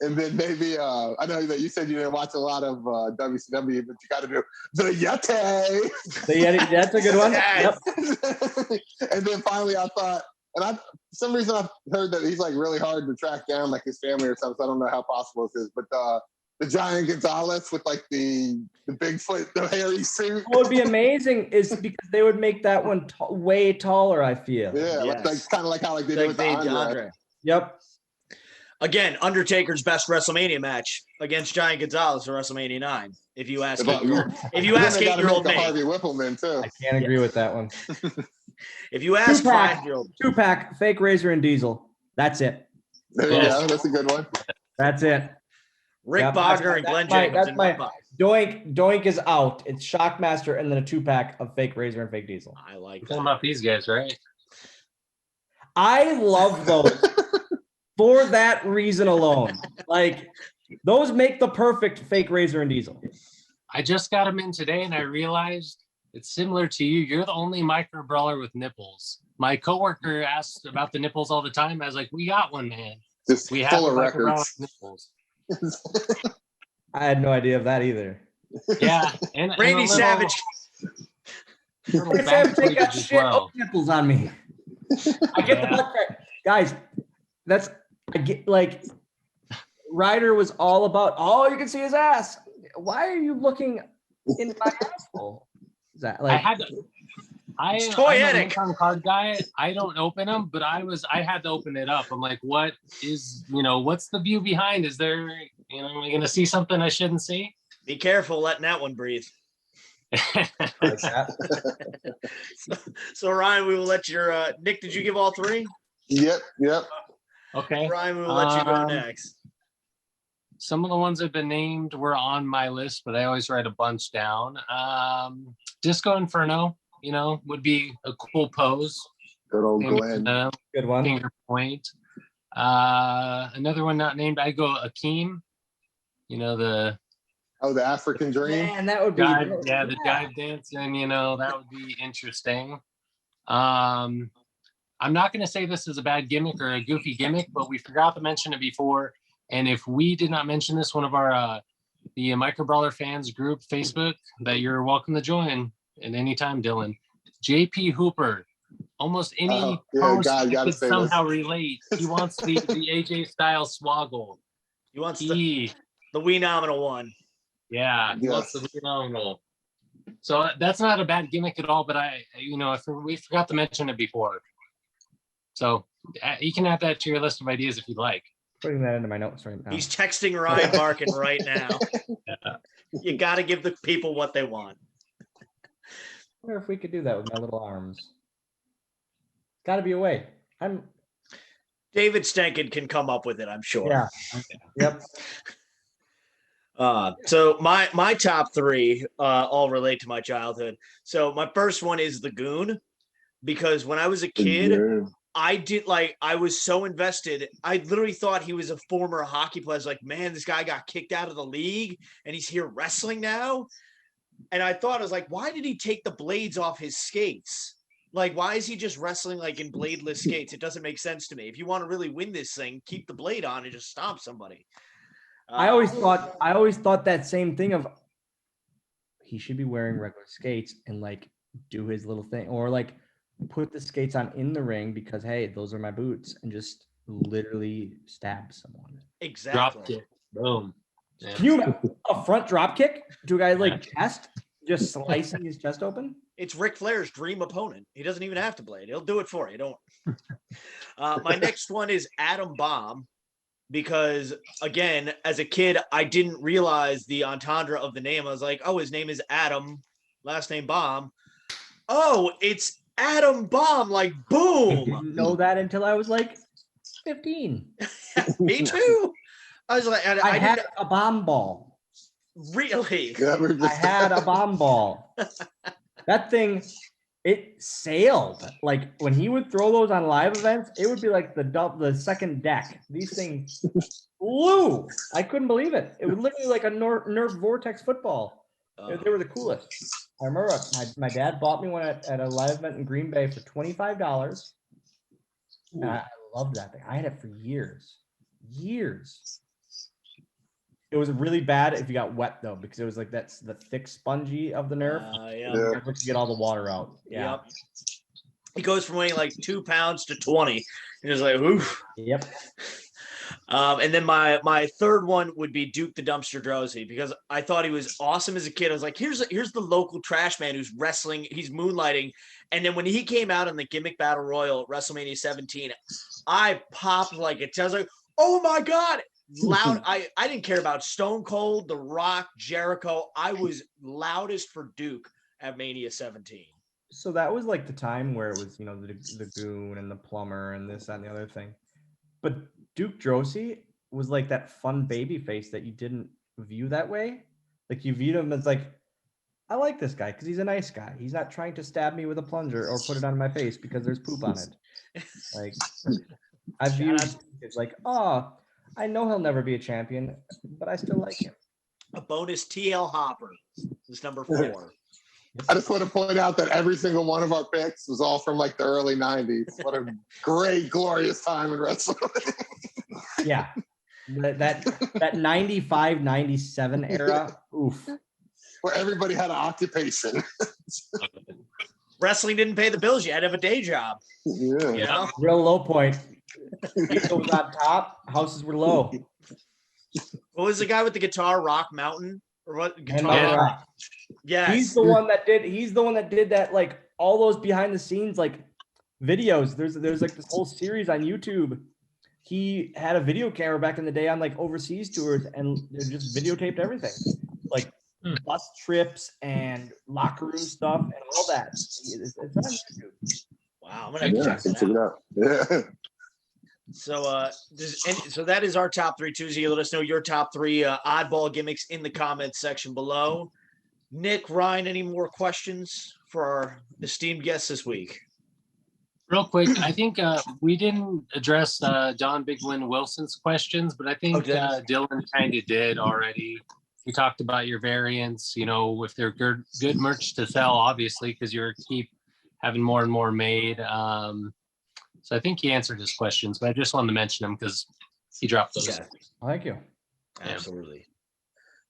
And then maybe I know that you said you didn't watch a lot of WCW, but you got to do the Yeti. The Yeti, that's a good one. Yep. And then finally, I thought, and for some reason I've heard that he's like really hard to track down, like his family or something. So I don't know how possible this is, but the Giant Gonzalez with like the Bigfoot, the hairy suit. What would be amazing is because they would make that one way taller, I feel. Yeah, Yes. like kind of like how like they did with the Andre. Yep. Again, Undertaker's best WrestleMania match against Giant Gonzalez for WrestleMania 9. If you ask 8-year-old me. Harvey Whippleman too. I can't agree with that one. If you ask 5-year-old. 2-pack, fake Razor and Diesel. That's it. There you go. That's a good one. That's it. Rick Yep, Bogner and Glenn Jacobs. That's my Doink is out. It's Shockmaster and then a 2-pack of fake Razor and fake Diesel. I like that. Pulling off these guys, right? I love those for that reason alone. Like, those make the perfect fake Razor and Diesel. I just got them in today and I realized it's similar to you. You're the only micro brawler with nipples. My coworker asks about the nipples all the time. I was like, we got one, man. Just We full have of a micro brawler records. with nipples. I had no idea of that either. Yeah. And Randy Savage. Randy Savage got shit nipples on me. I get the butt crack. Guys, I get like Ryder was all about, oh, you can see his ass. Why are you looking in my asshole? Is that like I'm an toyetic. Amazon card guy. I don't open them, but I had to open it up. I'm like, what is, what's the view behind? Is there, am I going to see something I shouldn't see? Be careful letting that one breathe. Like that. So Ryan, we will let your Nick. Did you give all three? Yep. Okay. Ryan, we will let you go next. Some of the ones that have been named were on my list, but I always write a bunch down. Disco Inferno, would be a cool pose. Good old Glenn. Good one. Finger point. Another one not named, I go Akeem. The African Dream. Man, that would be the jive dancing, that would be interesting. I'm not going to say this is a bad gimmick or a goofy gimmick, but we forgot to mention it before. And if we did not mention this, one of our the Micro Brawler fans group Facebook that you're welcome to join at any time, Dylan. JP Hooper. Almost any post could somehow relate. He wants the AJ style Swoggle. He wants the wee nominal one. Yeah, he wants the wee nominal. So that's not a bad gimmick at all, but we forgot to mention it before. So you can add that to your list of ideas if you'd like. Putting that into my notes right now. He's texting Ryan Barkin right now. Yeah. You got to give the people what they want. I wonder if we could do that with my little arms. Got to be a way. David Stenkin can come up with it, I'm sure. Yeah. Yep. So my top three all relate to my childhood. So my first one is the Goon, because when I was a kid, I was so invested. I literally thought he was a former hockey player. I was like, man, this guy got kicked out of the league and he's here wrestling now. And I was like, why did he take the blades off his skates? Like, why is he just wrestling like in bladeless skates? It doesn't make sense to me. If you want to really win this thing, keep the blade on and just stomp somebody. I always thought that same thing of he should be wearing regular skates and like do his little thing, or like put the skates on in the ring because, hey, those are my boots, and just literally stab someone. Exactly. Drop kick. Boom. Yeah. Can you a front drop kick to a guy like chest, just slicing his chest open? It's Ric Flair's dream opponent. He doesn't even have to blade. He'll do it for you. Don't. My next one is Adam Bomb, because again, as a kid, I didn't realize the entendre of the name. I was like, oh, his name is Adam, last name Bomb. Oh, it's Adam Bomb, like boom. Didn't know that until I was like 15. Me too. I was like, I had a bomb ball. Really? I had a bomb ball. That thing, it sailed. Like when he would throw those on live events, it would be like the second deck. These things flew. I couldn't believe it. It was literally like a Nerf Vortex football. They were the coolest. I remember my dad bought me one at a live event in Green Bay for $25. And I loved that thing. I had it for years. It was really bad if you got wet though, because it was like that's the thick spongy of the Nerf. You get all the water out. Yeah. Yep. He goes from weighing like 2 pounds to 20. And it's like, oof. Yep. And then my third one would be Duke the Dumpster Droese, because I thought he was awesome as a kid. I was like, here's the local trash man who's wrestling, he's moonlighting. And then when he came out in the Gimmick Battle Royal at WrestleMania 17, I popped like it. I was like, oh my God. Loud. I didn't care about Stone Cold, The Rock, Jericho. I was loudest for Duke at Mania 17. So that was like the time where it was, the Goon and the Plumber and this, that, and the other thing. But Duke Droese was like that fun baby face that you didn't view that way. Like you viewed him as like, I like this guy because he's a nice guy. He's not trying to stab me with a plunger or put it on my face because there's poop on it. Like I viewed it's like, oh, I know he'll never be a champion, but I still like him. A bonus TL Hopper is number 4. I just want to point out that every single one of our picks was all from like the early 90s. What a great, glorious time in wrestling. Yeah. That 95, 97 era. Oof. Where everybody had an occupation. Wrestling didn't pay the bills. You had to have a day job. Yeah. Real low point. People was on top, houses were low. What was the guy with the guitar? Rock Mountain? Or what? Guitar Rock. Yes. He's the one that did that like all those behind the scenes like videos. There's like this whole series on YouTube. He had a video camera back in the day on like overseas tours, and they just videotaped everything, like bus trips and locker room stuff and all that. It's on YouTube. Wow, I'm gonna have to check check that it out. out. Yeah. So, so that is our top 3 Tuesday. Let us know your top 3 oddball gimmicks in the comments section below. Nick, Ryan, any more questions for our esteemed guests this week? Real quick, I think we didn't address Don Big Win Wilson's questions, but I think Dylan kind of did already. You talked about your variants, you know, if they're good merch to sell, obviously, because you're keep having more and more made. So I think he answered his questions, but I just wanted to mention them because he dropped those. Yeah. Thank you. Absolutely.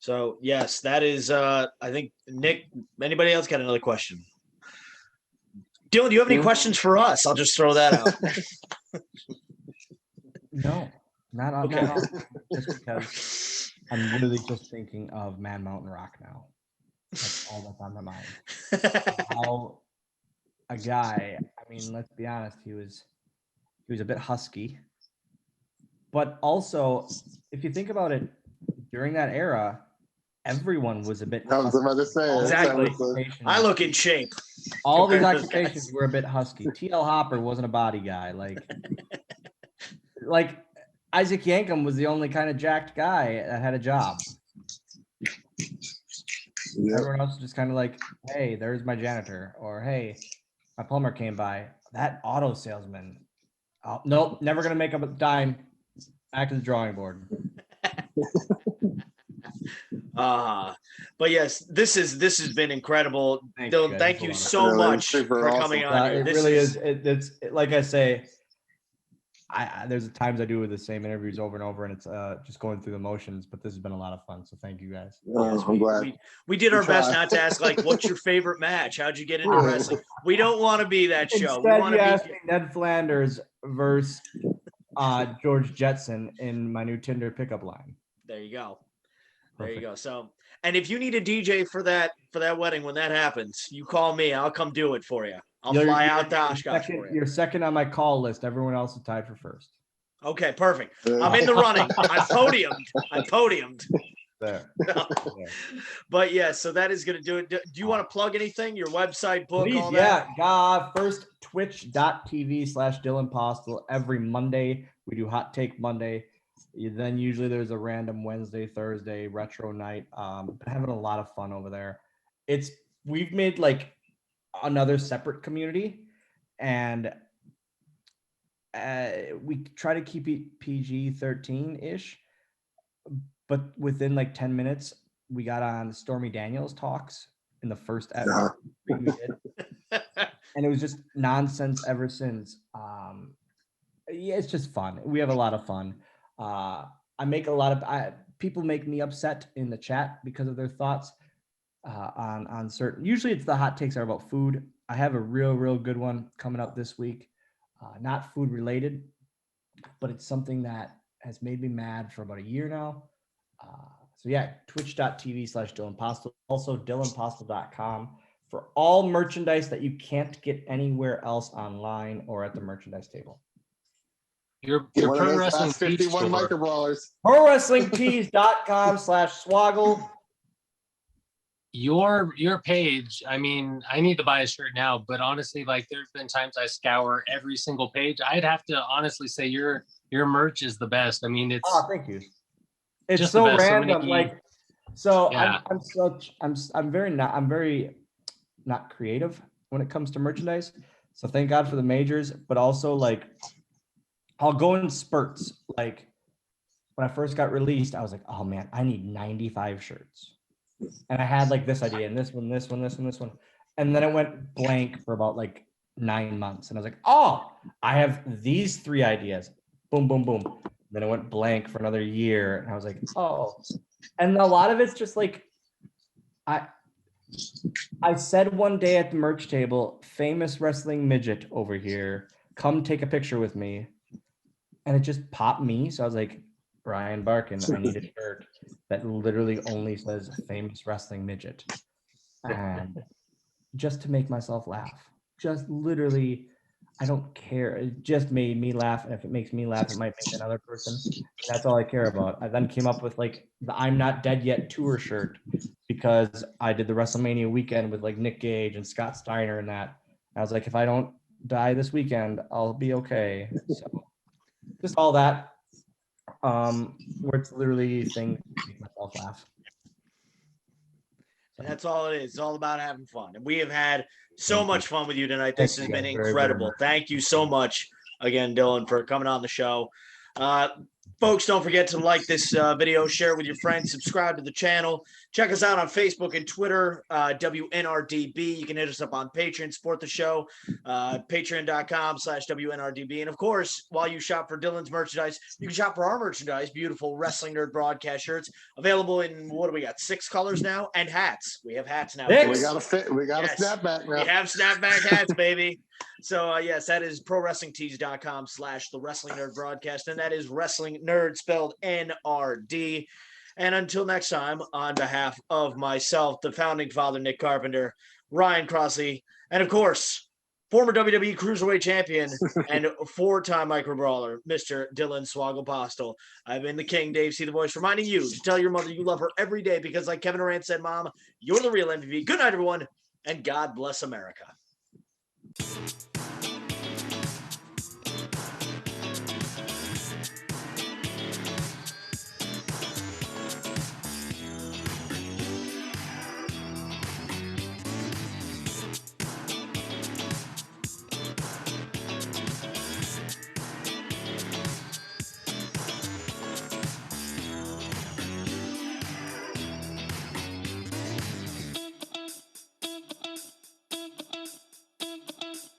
So yes, that is I think Nick, anybody else got another question? Dylan, do you have any questions for us? I'll just throw that out. No, not on. Okay. Not on, just because I'm literally just thinking of Man Mountain Rock now. That's all that's on my mind. How a guy, I mean, let's be honest, he was a bit husky. But also, if you think about it, during that era, everyone was a bit I was about to say. Exactly. I look in shape. All these occupations were a bit husky. T.L. Hopper wasn't a body guy. Like Isaac Yankem was the only kind of jacked guy that had a job. Yeah. Everyone else was just kind of like, hey, there's my janitor. Or, hey, my plumber came by. That auto salesman. Oh, nope, never going to make up a dime. Back to the drawing board. But yes, this has been incredible. Thanks, Dylan, guys. thank you so much for coming on here. It really is. It's like I say, there's times I do the same interviews over and over, and it's just going through the motions. But this has been a lot of fun, so thank you guys. Yes, I'm glad. We did our best not to ask like, what's your favorite match? How'd you get into wrestling? We don't want to be that show. Instead, We want you to asked be me Ned Flanders versus George Jetson in my new Tinder pickup line. There you go. There Perfect. you go. So, and if you need a DJ for that wedding when that happens, you call me. I'll come do it for you. I'll fly out to Oshkosh for you. You're second on my call list. Everyone else is tied for first. Okay, perfect. I'm in the running. I podiumed. There. But yeah, so that is going to do it. Do you want to plug anything? Your website, book, Please, all that? yeah. First, twitch.tv/Dylan Postl. Every Monday, we do Hot Take Monday. Then usually there's a random Wednesday, Thursday retro night. Been having a lot of fun over there. We've made like another separate community, and we try to keep it PG-13-ish. But within like 10 minutes, we got on Stormy Daniels talks in the first episode we did. And it was just nonsense ever since. Yeah, it's just fun. We have a lot of fun. I make a lot of people make me upset in the chat because of their thoughts on certain. Usually, it's the hot takes are about food. I have a real good one coming up this week. Not food related, but it's something that has made me mad for about a year now. So yeah, twitch.tv/Dylan Postl. Also, dylanpostl.com for all merchandise that you can't get anywhere else online or at the merchandise table. Your pro wrestling 51 micro brawlers. ProWrestlingTees.com/Swoggle. Your page, I mean, I need to buy a shirt now, but honestly, like there's been times I scour every single page. I'd have to honestly say your merch is the best. I mean, it's thank you. It's just so the best. random. Yeah. I'm very not creative when it comes to merchandise. So thank God for the majors, but also like I'll go in spurts. Like when I first got released, I was like, oh man, I need 95 shirts. And I had like this idea and this one. And then it went blank for about like 9 months. And I was like, oh, I have these 3 ideas. Boom, boom, boom. Then it went blank for another year. And I was like, oh. And a lot of it's just like, I said one day at the merch table, famous wrestling midget over here, come take a picture with me. And it just popped me. So I was like, Brian Barkin, I need a shirt that literally only says famous wrestling midget. And just to make myself laugh. just literally, I don't care. It just made me laugh. And if it makes me laugh, it might make another person. And that's all I care about. I then came up with like the I'm Not Dead Yet tour shirt because I did the WrestleMania weekend with like Nick Gage and Scott Steiner and that. I was like, if I don't die this weekend, I'll be okay. So just all that. Where it's literally things to make myself laugh. And that's all it is. It's all about having fun. And we have had so much fun with you tonight. This has Thank you been guys very, very incredible. much. Thank you so much again, Dylan, for coming on the show. Folks, don't forget to like this video, share it with your friends, subscribe to the channel. Check us out on Facebook and Twitter, WNRDB. You can hit us up on Patreon, support the show, patreon.com/WNRDB. And of course, while you shop for Dylan's merchandise, you can shop for our merchandise, beautiful Wrestling Nerd broadcast shirts, available in, what do we got, 6 colors now? And hats. We have hats now. We got a Yes. snapback now. We have snapback hats, baby. So, yes, that is prowrestlingtees.com/the Wrestling Nerd broadcast. And that is Wrestling Nerd spelled NRD. And until next time, on behalf of myself, the founding father, Nick Carpenter, Ryan Crossley, and of course, former WWE Cruiserweight Champion and 4-time Micro Brawler, Mr. Dylan Swoggle Postl. I've been the King, Dave C. the Voice, reminding you to tell your mother you love her every day because, like Kevin Durant said, Mom, you're the real MVP. Good night, everyone, and God bless America.